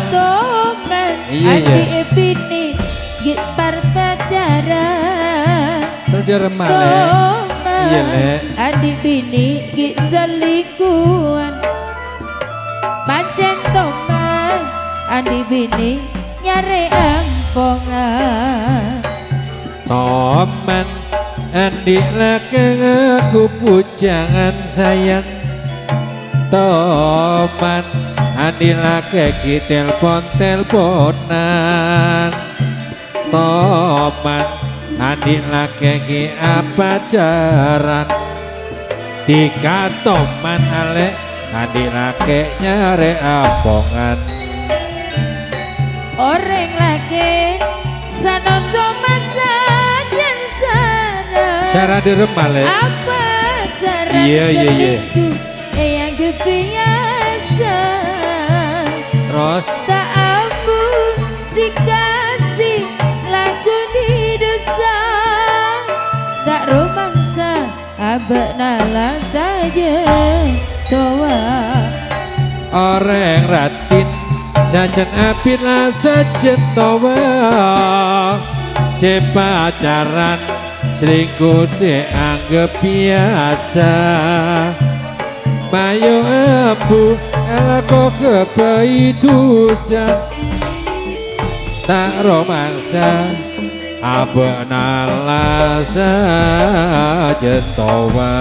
S4: Toman adi bini git parpacaran.
S1: Terus dia remah
S4: Toman adi bini git selingkuhan. Pancen toman adi bini nyari ampongan.
S1: Toman Andi laki aku pujangan sayang. Toman Andi laki telponan. Toman Andi laki apa jaran. Tika toman alek Andi laki nyari ampongan.
S4: Orang lagi sanoto masa
S1: cara diremale
S4: apa cara selingkuh yang kebiasa.
S1: Terus
S4: tak ampun dikasih lagu di dosa. Tak romansa abek nala saja toa.
S1: Orang ratin sajen apila sajen toa. Si pacaran selingkuh dianggap biasa. Mayo abu elako kebaidusan. Tak romansa abe nala sajen towa.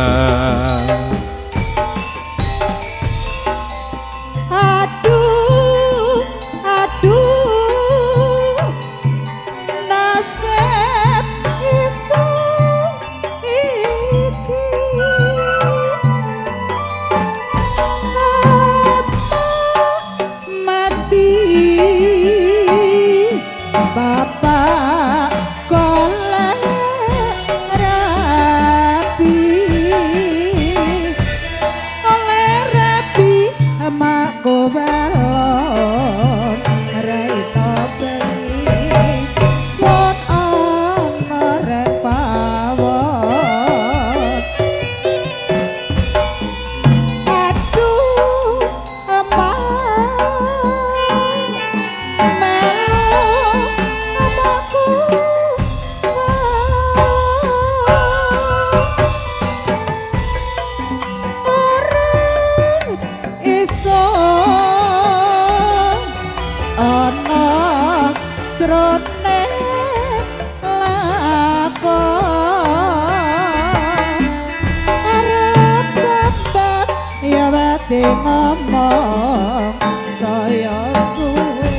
S5: ngomong saya suwe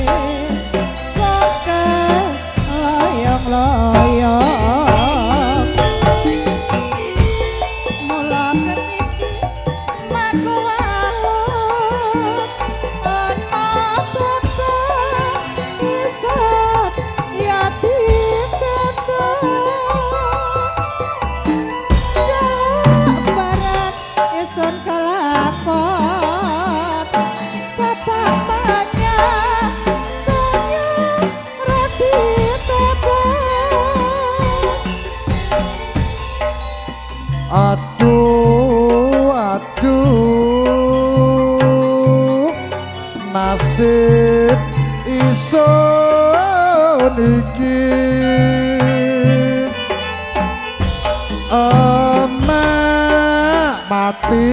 S5: saka loyong-loyong mula ketiki maku alun ana bapa isot yatim piatu barat ison kelakon bapak banyak saya rati tebak
S3: emak mati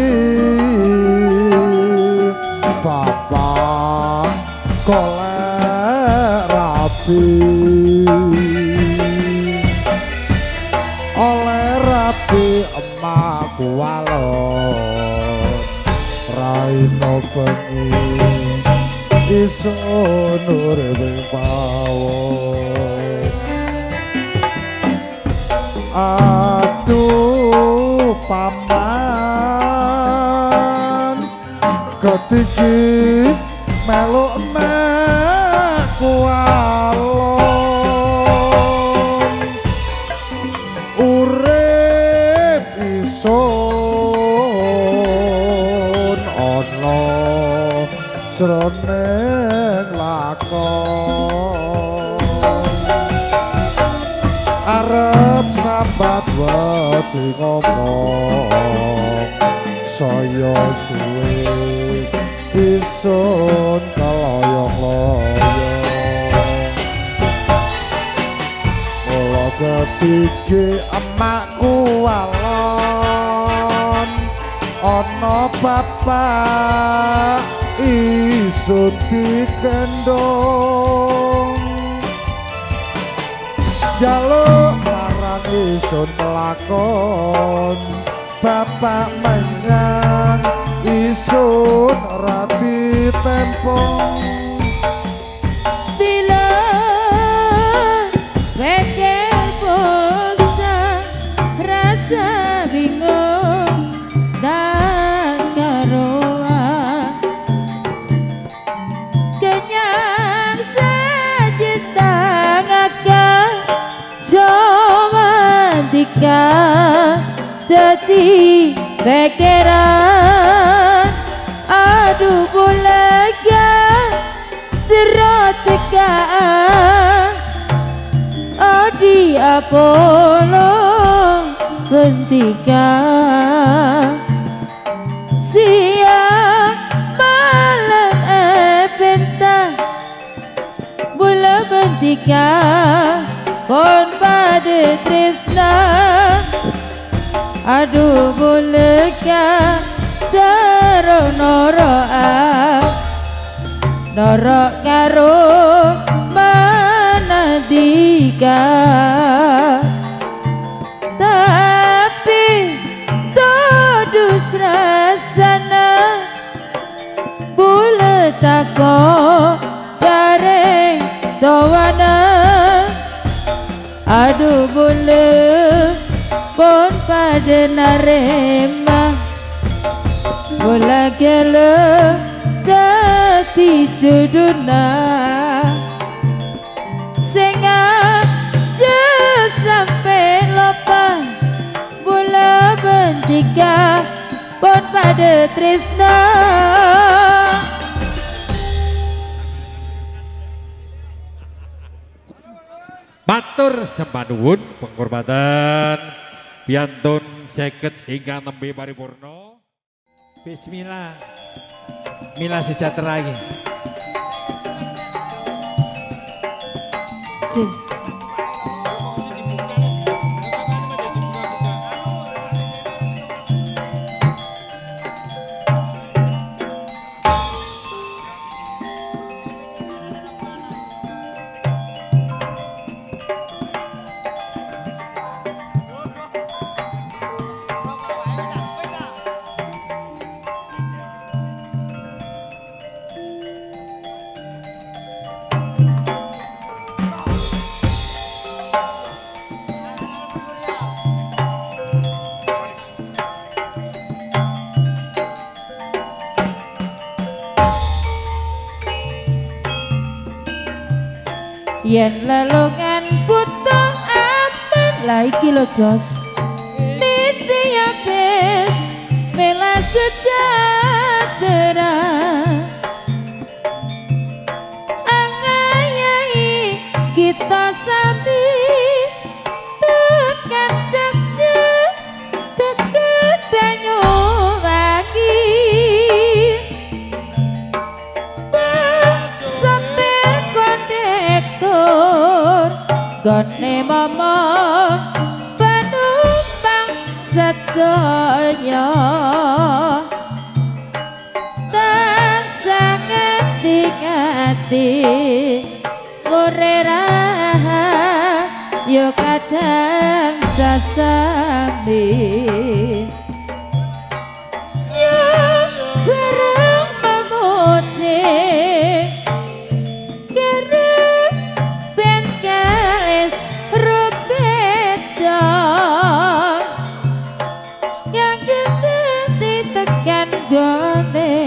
S3: bapak golek rapi oleh rapi emakku walon raino bengi isun urip pawon aduh paman ketiki meluk emakku walon urip isun ana jroning lakon arep sambat wedi ngomong saya suwe isun keloyong-loyong mula ketiki emakku walon ana bapak isun dikendong jaluk marang isun lakon bapak menyang isun rati tempong
S4: bila weker bosan rasa bingung tak karuan kenyang sejuta ngakak coba tika dadi pikiran aduh bulaga teroteka adi apolo bentika siang malam bentang bula bentika pon pada tresna aduh bolehkah daro norok karo manadika tapi todus rasana boleh tako gareng dowana aduh boleh pon pada narema bola gelo dadi juduna sing aja sampe lupa bola bentika pon pada tresna
S1: matur sembah nuwun penghormatan piantun 50 ingkang nembe paripurna. Bismillah. Mila sejahtera iki.
S4: yen lelongan putung aman lagi lo jos niti abis mela sejahtera angayai kita sami tekan jakja tekan banyu wangi nggone mama penumpang sedaya tansah ngati-ngati murera yo kadang sasami yo bareng memuji kerep ben kalis rubeda yang gede tekan gone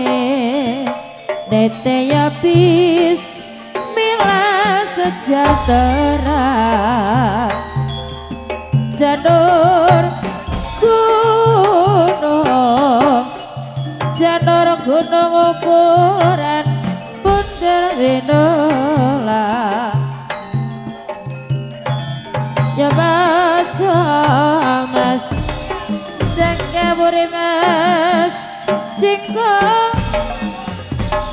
S4: nete ya bis mila sejahtera janur gunung ukuran bundel winola ya mas jaga buri mas jingkong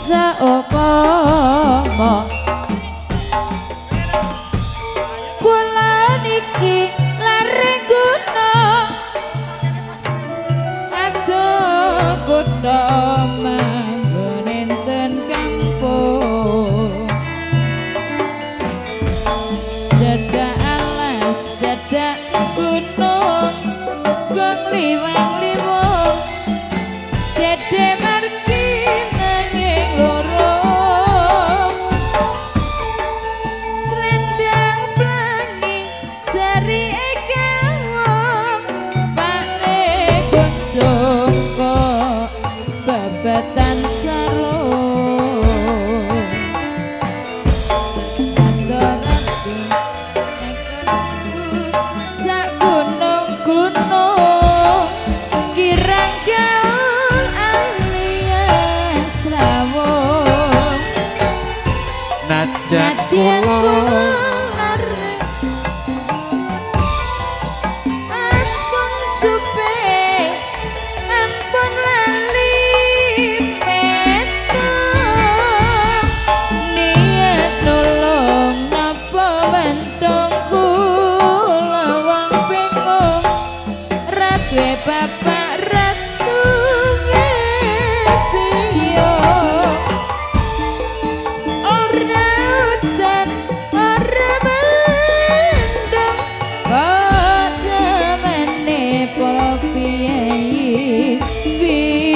S4: saopomo kula niki lare gunung aduh kutha manggon enten kampung cedak alas cedak gunung gong liwang-liwung dede marti nanging loro selendang pelangi jari ekawong pakne kunjung kok babatan sarung kantoratu ekorku sak gunung-gunung kirang gaul alias rawung
S1: Najan
S4: Nadian
S1: kula
S4: lare ampun supe ampun lali metu niat nolong napa mendong kula wong bingung radwe bapak ratu ngepiyong ora udan ora mendung kok jamane popiyai bingung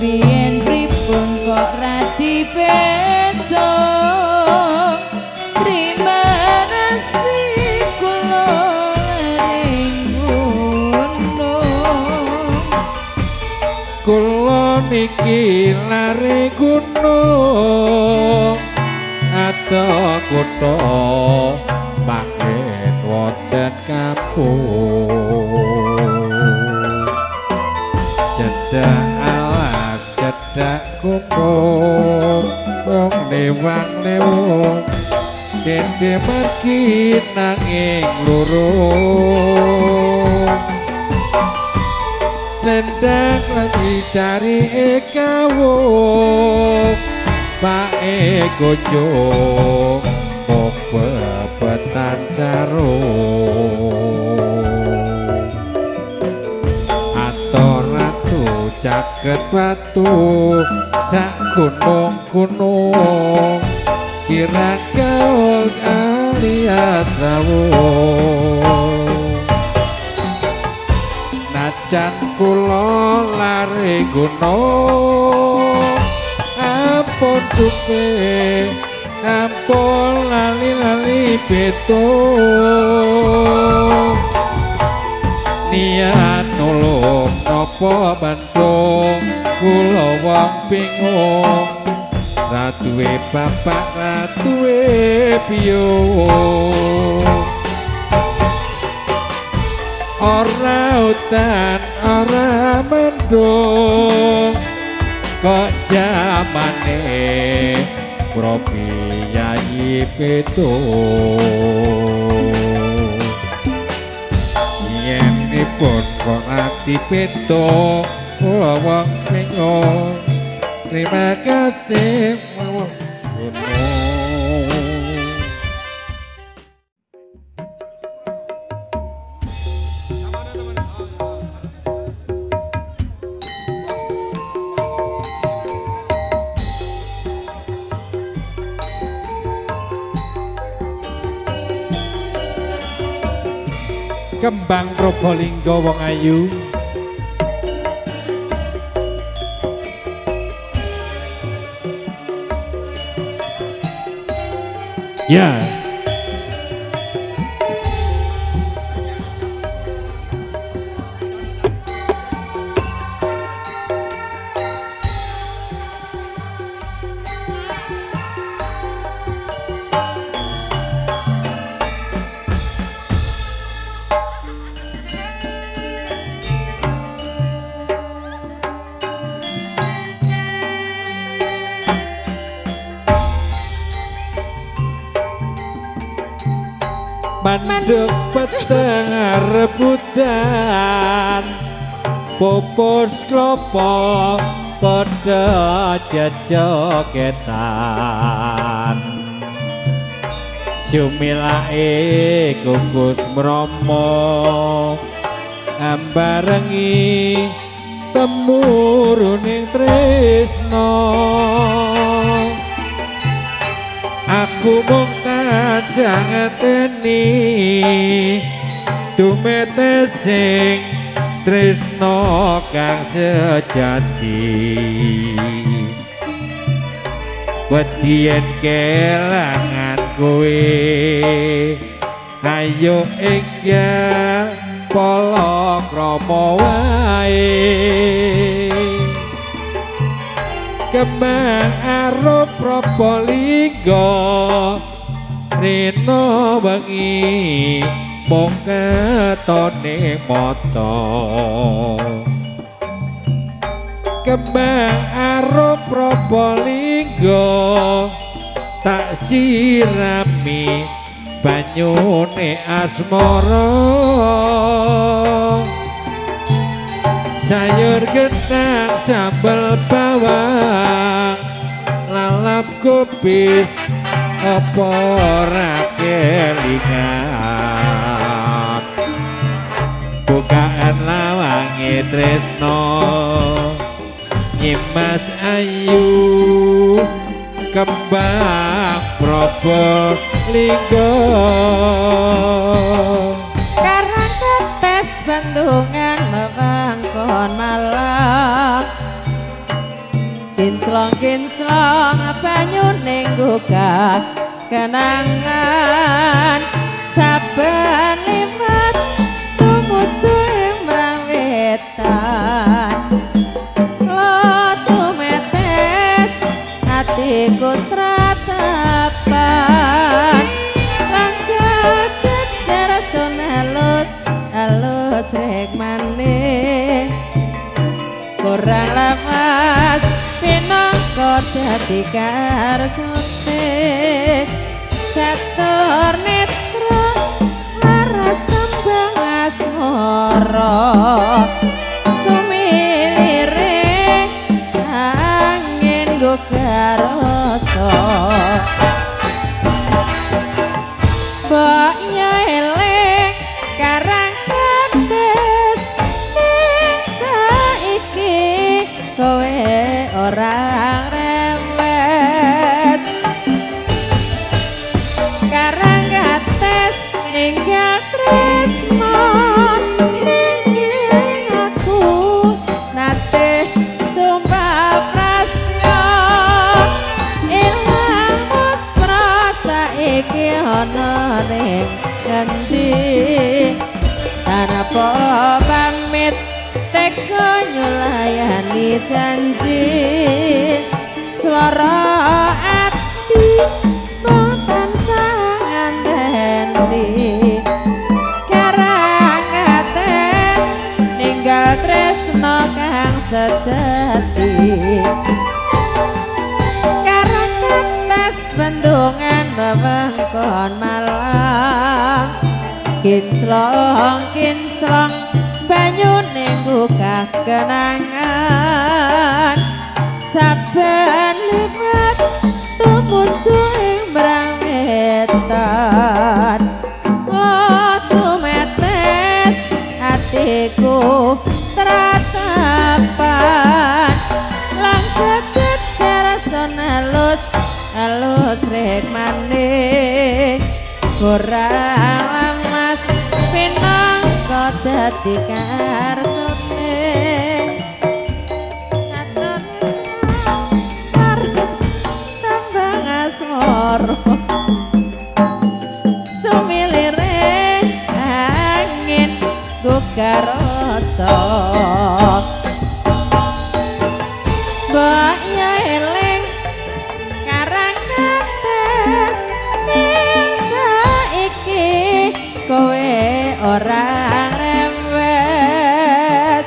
S4: biyen pripun kok radi betong terima kasih kula ring gunung
S1: kula niki lare gunung atau kutha manggen wonten kampung cedak alas cedak gunung wong lewang-lewung dede margi nanging lurung selendang lagi cari ekawung pae kunjung kok bebetan sarung ator ratu caket batu sak gunung-gunung kira gaul alias rawung najan kula lare gunung ampun dupe ampun lali-lali betung niat nolong napa bandung kula wong bingung ratuwe bapak ratuwe piyung ora udan ora mendung kok jamane propiyai betung yen nipun kok ati betung kula wong bingung terima kasih gunung kembang Probolinggo wong ayu. Ya. Manduk peteng rebutan popos klopo padha jejogetan sumilake kukus mromo ambarengi temuruning tresno aku mung kadang ngeteni tumete sing tresno kang sejati wedi yen kelangan kowe ayo enggal palakrama wae kembang arup Probolinggo rino bengi mung ketone mata kembang arup Probolinggo tak sirami banyune asmara sayur gedang sambal bawang lalap kubis apa ora kelingan bukaan lawange tresno nyimas ayu kembang Probolinggo
S4: karang kepes bendungan mewangkon malam kinclong-kinclong banyune nggugah kenangan saben liwat tumuju ing mrawetan tumetes atiku tratapan langkah jejer sun halus halus rek maneh kurang lawas pinangka dadi karjone catur netra laras tembang asmara sumilire angin gugah rasa mbok eling karang kades ning saiki kowe orang rewet karang kates ninggal tresno ning aku nate sumpah prasna ilang mustra saiki ana ning ngendi tanapa pamit teko nyulayani janji swara ati boten sangandeni karang kates ninggal tresno kang sejati karang kates bendungan wewengkon malang kinclong-kinclong banyune nggugah kenangan saben liwat tumuju ing mrawetan tumetes atiku tratapan langkah jejer sun halus halus rek maneh kurang mas pinang dadi karsane atur karep tambang asmara sumilire angin gugar rasa mbok ya eling karang kates ning saiki kowe ora rewes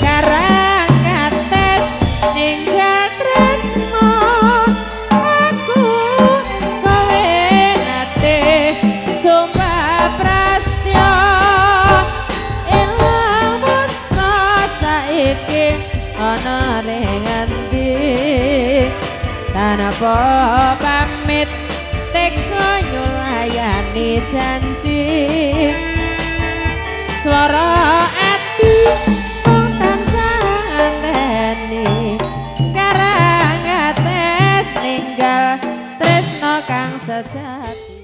S4: karang kates ninggal tresno aku kowe nate sumpah prastya ilang musna saiki ana ning endi tanpa pamit teko nyulayani janji swara ati mung tansah anteni karang ates ninggal tresno kang sejati.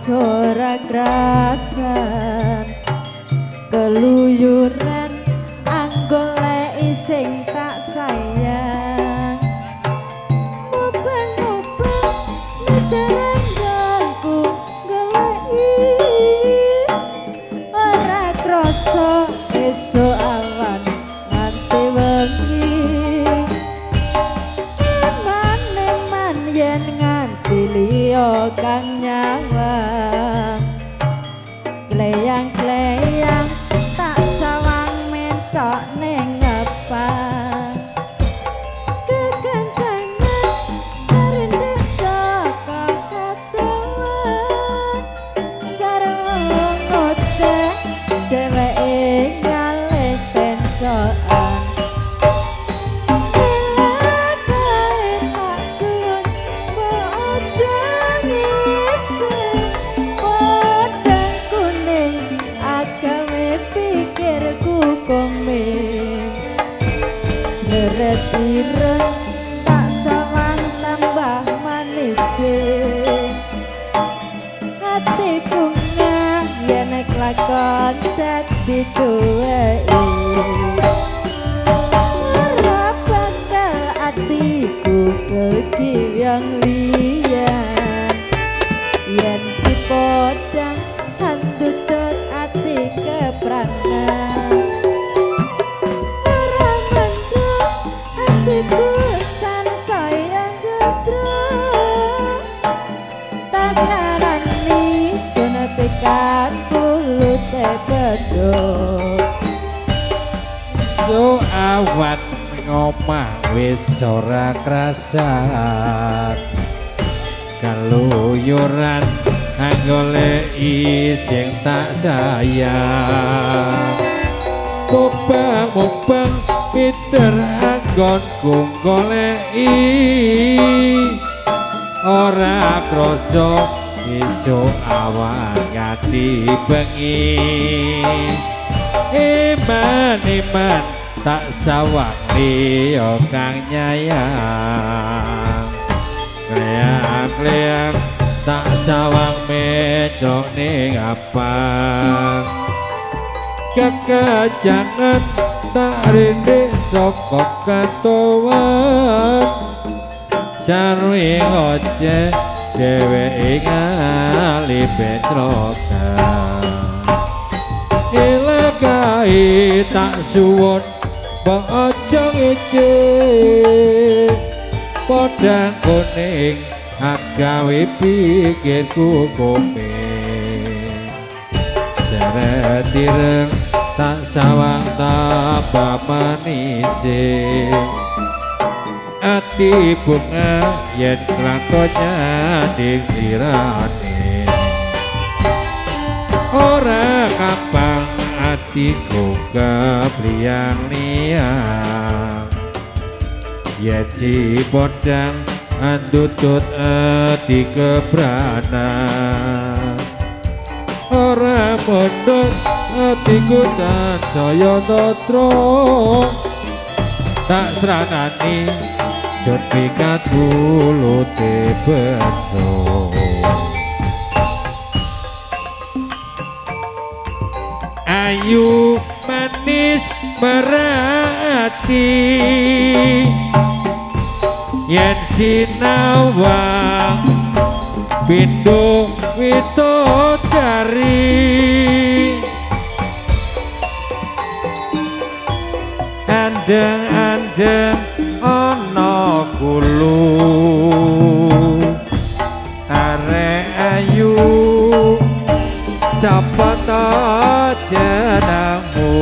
S4: Ora krasan keluyuran anggoleki sing tak sayang mubeng-mubeng nederangku goleki ora krasa esuk awan nganti wengi eman-eman yen nganti liya kang nyawang kleyang-kleyang tak sawang mencok ning ngepang kekencangan karindek saka katawan sareng ngoceh dheweke ngalih pencokan ireng tak sawang tambah manis hati bunga yen kelakon dadi duweke ora bakal atiku keciyang liyan yen si podang handutut ati kepranan Kusan sayang gedrong tak sarani suna pikat kulute bedok
S1: so awan ngomah wis ora krasan kaluyuran anggoleki sing tak sayang mubeng-mubeng Peter anggonku goleki ora krasa esuk awan ngati bengi iman-iman tak sawang liya kang nyayang kleang-kleang tak sawang medok ning apang kekejangan tak rindik saka katowan sarwi ngoceh dheweke ngali petrokan ilakai tak suwun mbok aja ngece podang kuning agawe pikirku komeng seret ireng tak sawang tambah manising ati bunga yen kelakonnya dikirane ora kampang atiku kepriang liang yen si podang andutut ati kebranan ora mondok atiku dan saya totro tak seranani sun pikat bulu tebeno ayu manis merati yen sinawang pindho widodari andeng-andeng ana kulu arek ayu sapa ta jenengmu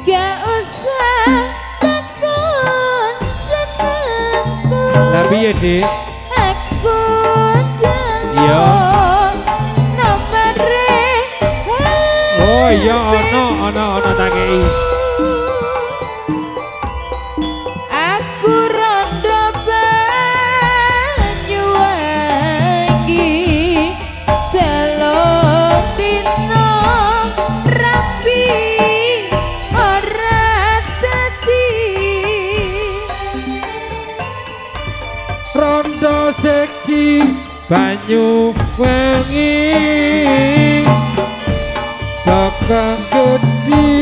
S4: gak usah takon jenengku
S1: tapi ya dik
S4: aku
S1: iya
S4: nomere
S1: oh iya ana tak kei
S4: aku rondo Banyuwangi telung dina rapi ora dadi
S1: rondo seksi Banyuwangi kakang gedhi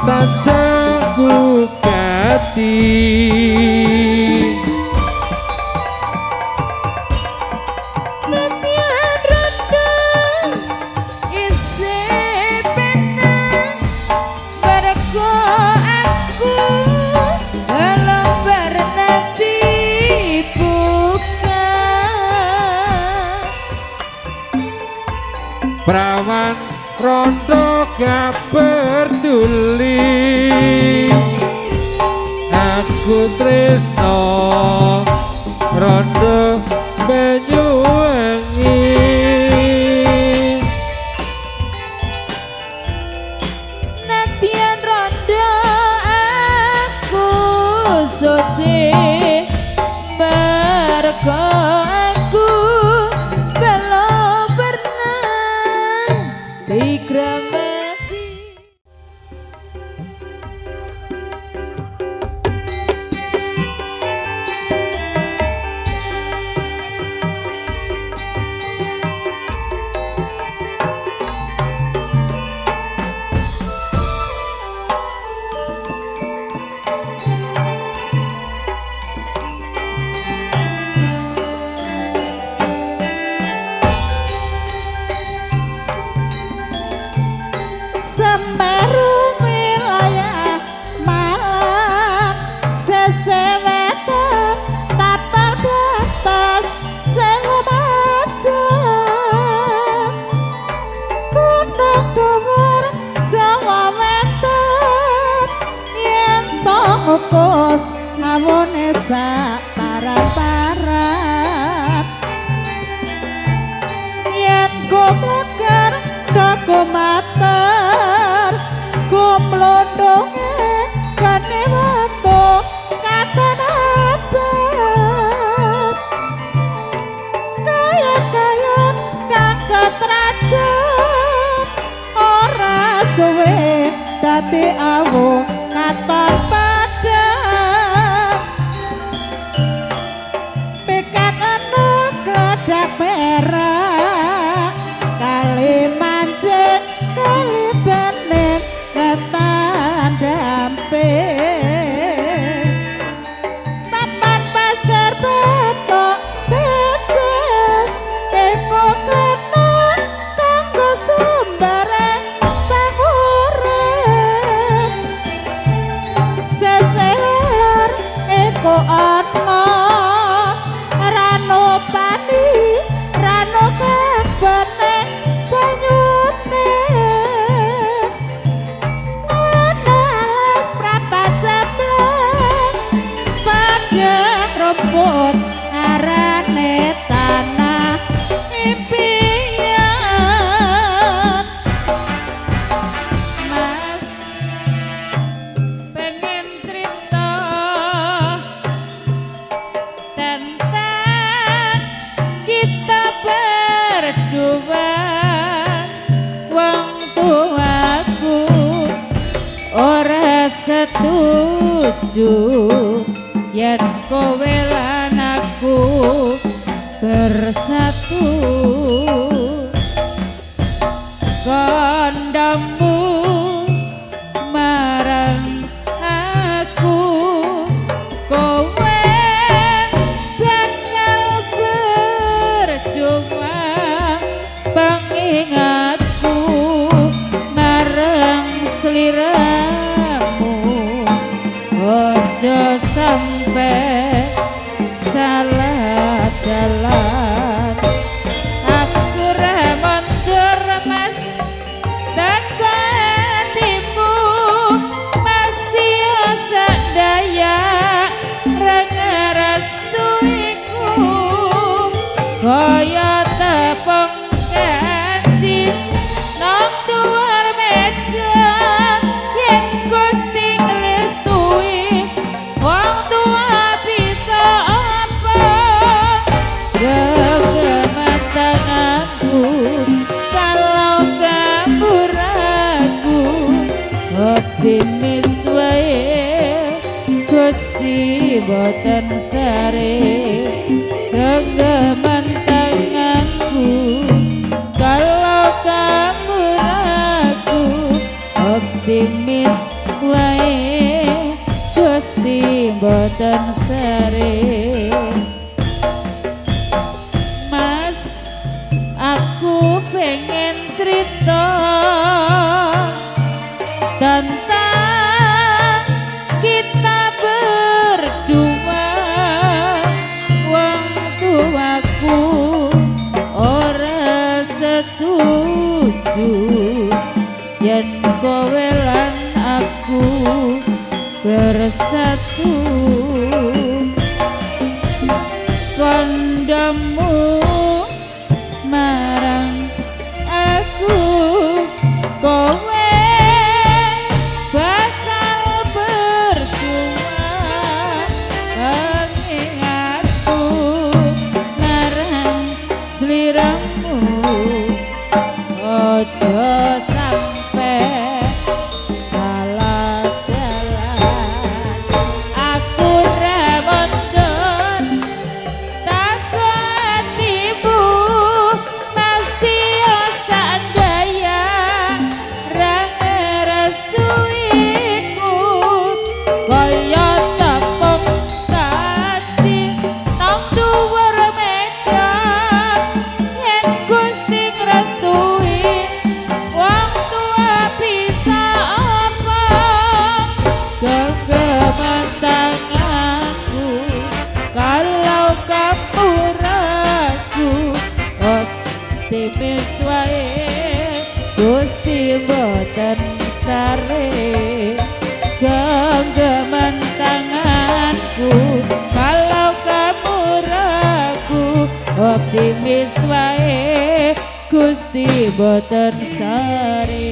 S1: tansah gugati
S4: Netian rondo isih penak mergo aku lembar nanti buka
S1: prawan rondo gak peduli aku tresno rondo Banyuwangi
S4: Netian rondo aku suci mergo aku belum pernah digramati
S5: Semeru wilayah Malang sesewetan tapal batas sing lumajang gunung dhuwur Jawa Wetan yen to ngukus ngawone sak parat-parat yen gumlagar dokumater gumlondonge kene watu katon abad kayon-kayon kang ketrajan ora suwe dadi awu katon padang pikat enul gledak perak kali mancing kali bening ketan damping papan pasir betok beces eko kena kanggo sumbere pangurip
S4: setuju yen kowe lan aku bersatu kandamu marang aku kowe bakal berjumpa pengingatku marang sliramu ojo sampe salah dalan aku remon mas teko hatimu masih osak daya rengerestuiku kaya tepung kaji nang dhuwur meja yen Gusti nglestui wong tua bisa apa gegeman tanganku kalau kamu ragu optimis wae Gusti boten sare gegeman tanganku kalau kamu ragu optimis wae Gusti boten sare Mas aku pengen cerita tentang kita berdua wong tuaku ora setuju yen kowe lan aku bersatu kondamu marang aku kowe bakal berjumpa pengingatku marang sliramu ojo sampe salah dalan aku remon tako hatimu masih osak daya rengerestuiku kaya tepung kaji nang dhuwur meja yen Gusti ngrestui wong tua bisa apa gegeman tanganku kalau kamu ragu optimis wae Gusti boten sare genggaman tanganku kalau kamu ragu optimis wae Gusti boten sare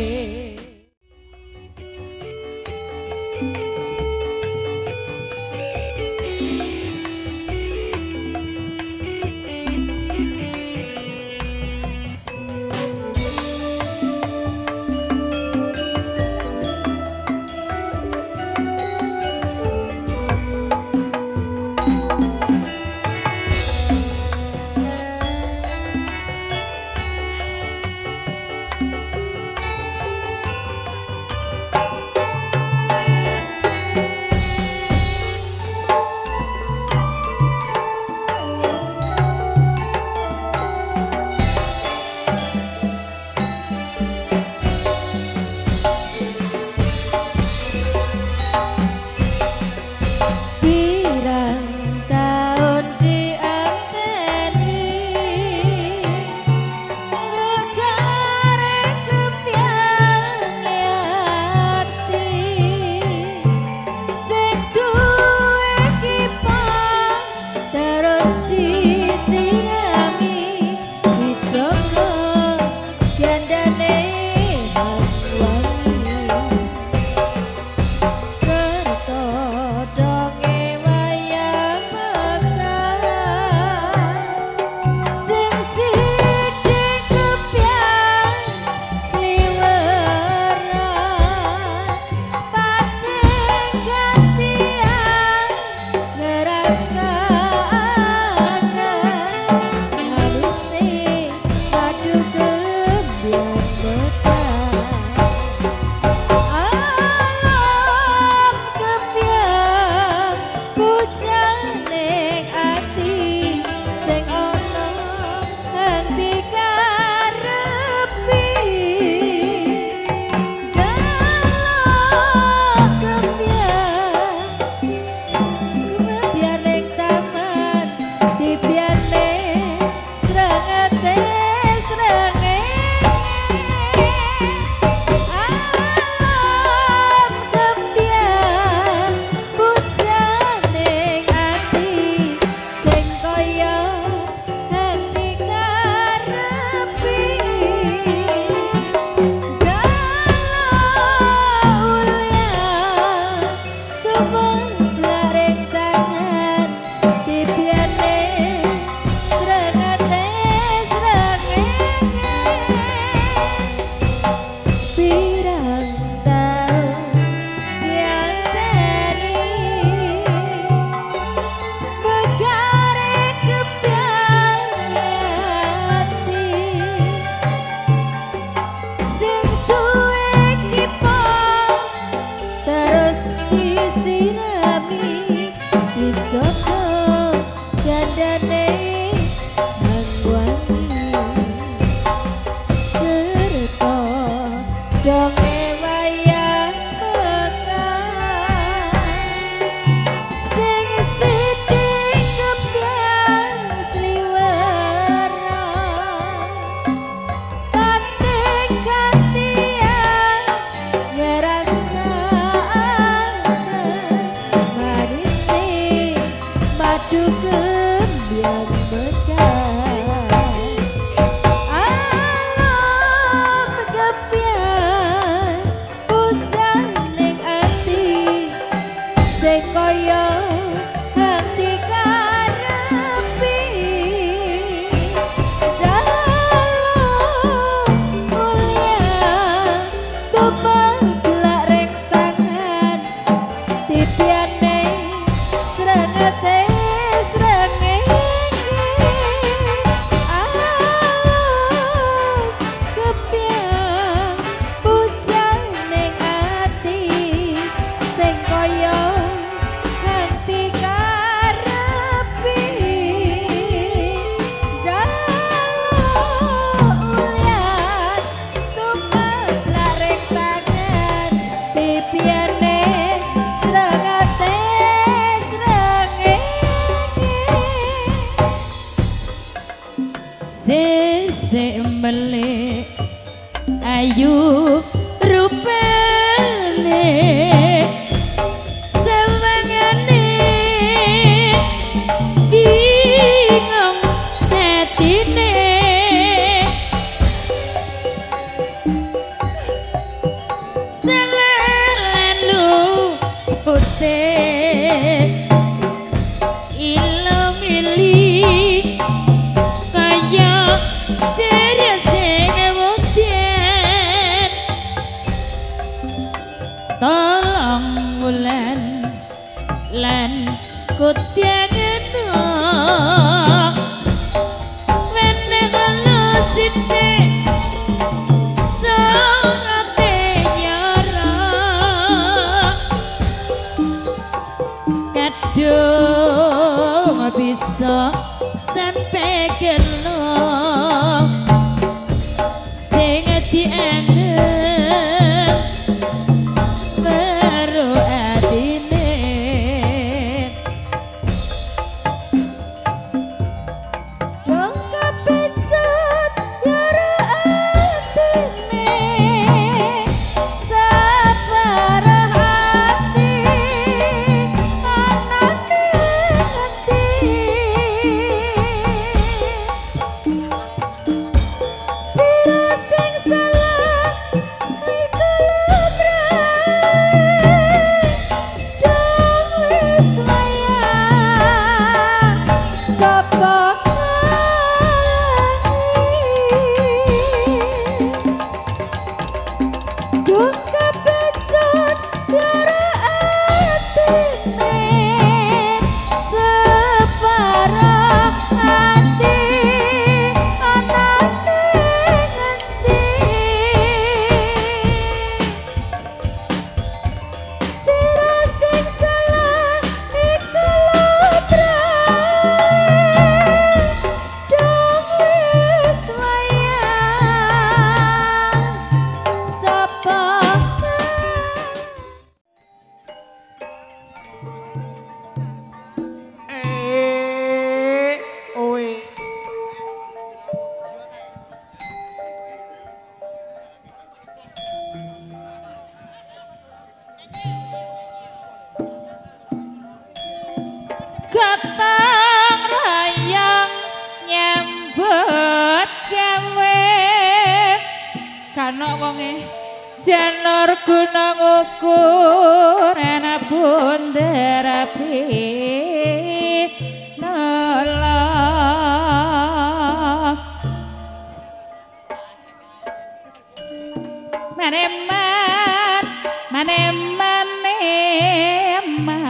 S4: donge wayang mekar sing sithik kebyang sliwara batik gantian ngerasaken marise madu kebyang mekar alam kebyang pujan ning ati sing kaya hati karepi jaluk mulia tumeblak ring tangan pipiane srengete srengenge alam kebyang pujan ning ati sing kaya hati karepi jaluk ulian tumeblak ring tangan pipiane srengete srengenge sesek melek ayu rupane sewangane bingung tetine selelenu putih ilmu-mili kaya derasene wonten tolong wulan lan kutyangena wenehana sithik sorate nyara kadung bisa sampai kena sing diangen baru adine dong kepecat yara atine sabar hati anane ngerti sira sing salah iku lumrah dong wis wayah sapa ngalangi dong kepecat yara atine separah hati anane ngerti sira sing salah iku lumrah dong wis wayah sapa
S6: Oe.
S4: gotong royong nyambut gawe kana wonge janur gunung ukur ana bunder api nolong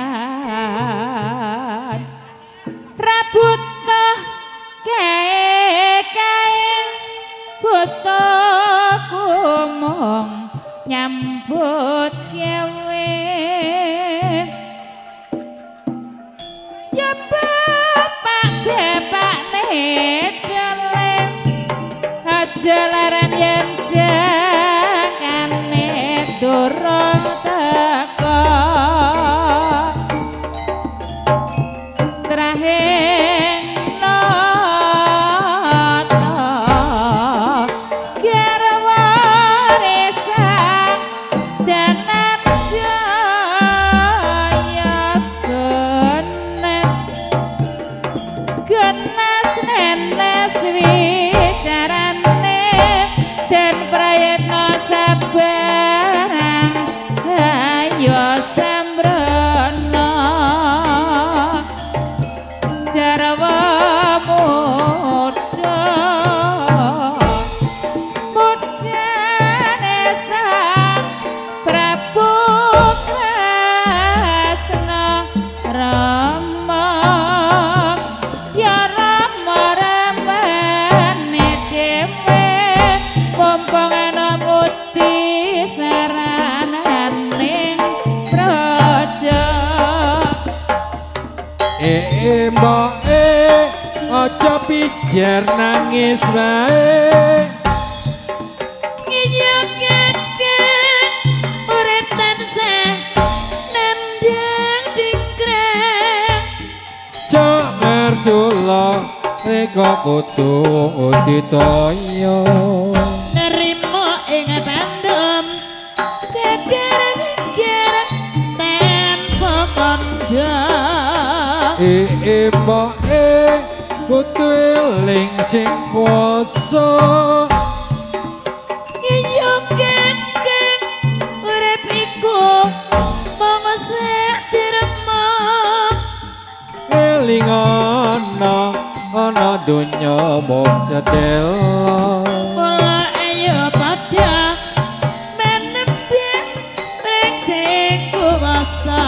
S4: maneman rabut kae buta kumong nyambut gawe ya bapak nedolem aja laran yen jangane
S1: pijar nangis wae
S6: Iya kakek urip tansah nandang cingkrang
S1: Cok Marsula reka kudu usitaya
S6: nerimo ing pandem geger-geger tanpa kandha
S1: Mbake kudu eling sing kuwasa
S6: Iya kakek urip iku mung sak diremok
S1: eling ana donya mung sedelo
S6: Mula ayo padha menembak ring sing kuwasa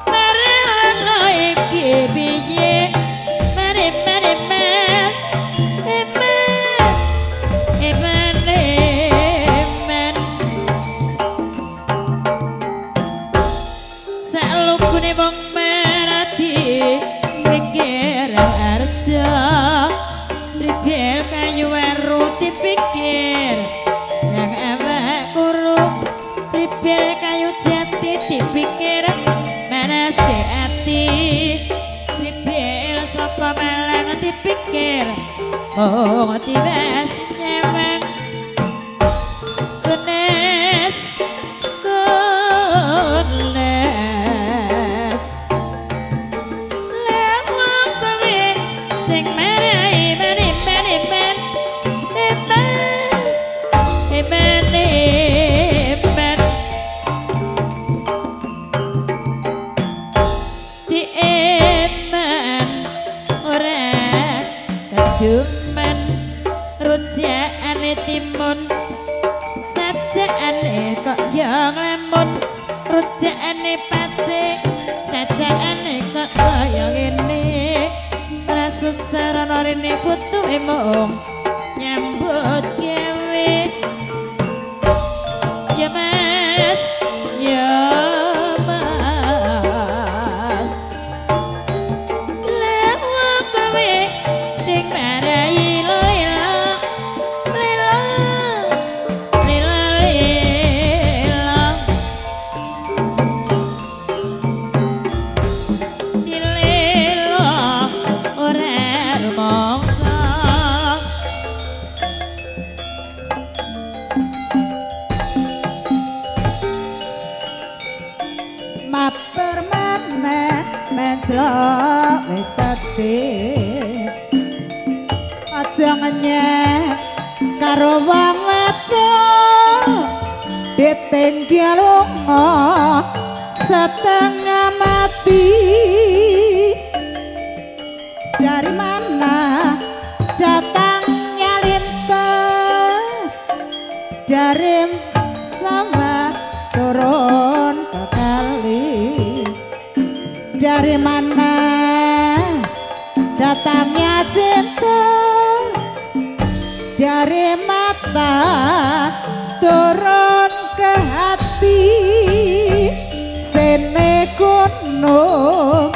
S6: Marana iki piye mari salukune wong merati pikir arja ribel kayu weru dipikir yang awak kuru ribel kayu jati dipikir manas ke ati ribel saka malang dipikir oh tiwas nyeweng Goodness Lewat kowe sing merai men Di eman ora kaduman rujakane timun sajakane kok yo nglamun rujakane pacik sajakane kok kaya ngene ora susah ana rene butuhe mung nyambut gawe ya mas lewat kowe sing marai lila dilelo ora rumangsa
S5: matur maneh menjok witati aja ngenyek karo wong wedok ditinggal lunga setengah mati dari mana datangnya lintang dari sama turun ke kali dari mana datangnya cinta dari mata turun ke hati sene gunung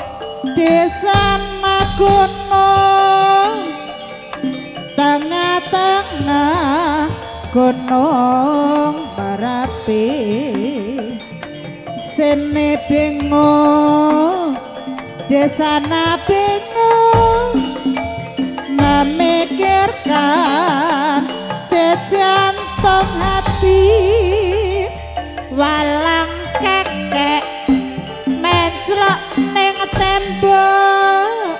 S5: desa gunung tengah-tengah gunung Merapi sene bingung desana bingung memikirkan sejantung hati walang kekek menclok ning tembok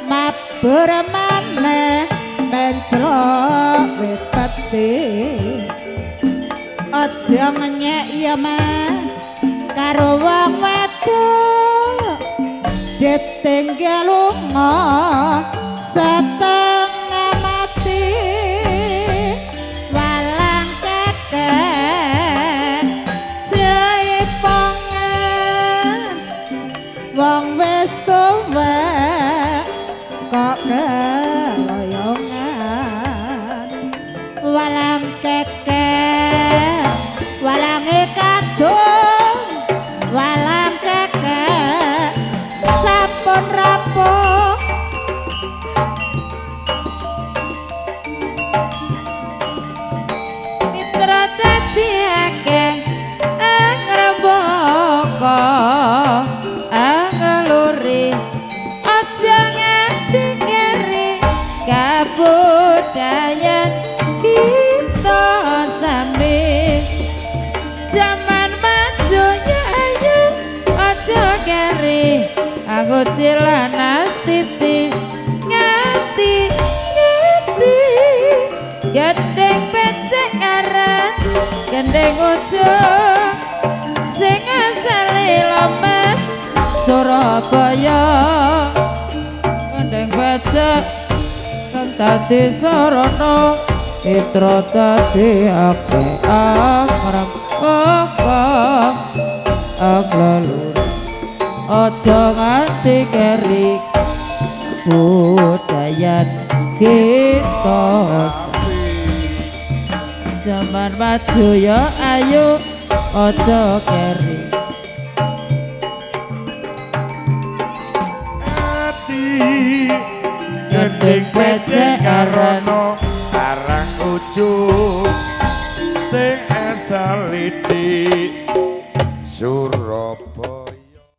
S5: mabur maneh menclok wit peti aja ngenyek ya mas karo wong wedok ditinggal lunga setengah mati walang kekek jaipongan wong wis tuwa kok keloyongan walang kekek walange kadung walang kekek sampun rapuh
S4: Astuti lan Astiti ngati gendeng becek aran gendeng ujung sing asale lemes Surabaya gendeng becek kang dadi sarana itra dadi ake akrab kok aglalur aja nganti keri budaya kita zaman maju ya ayo aja keri
S2: ati gendeng becek arono arang ujung sing asal di Surabaya.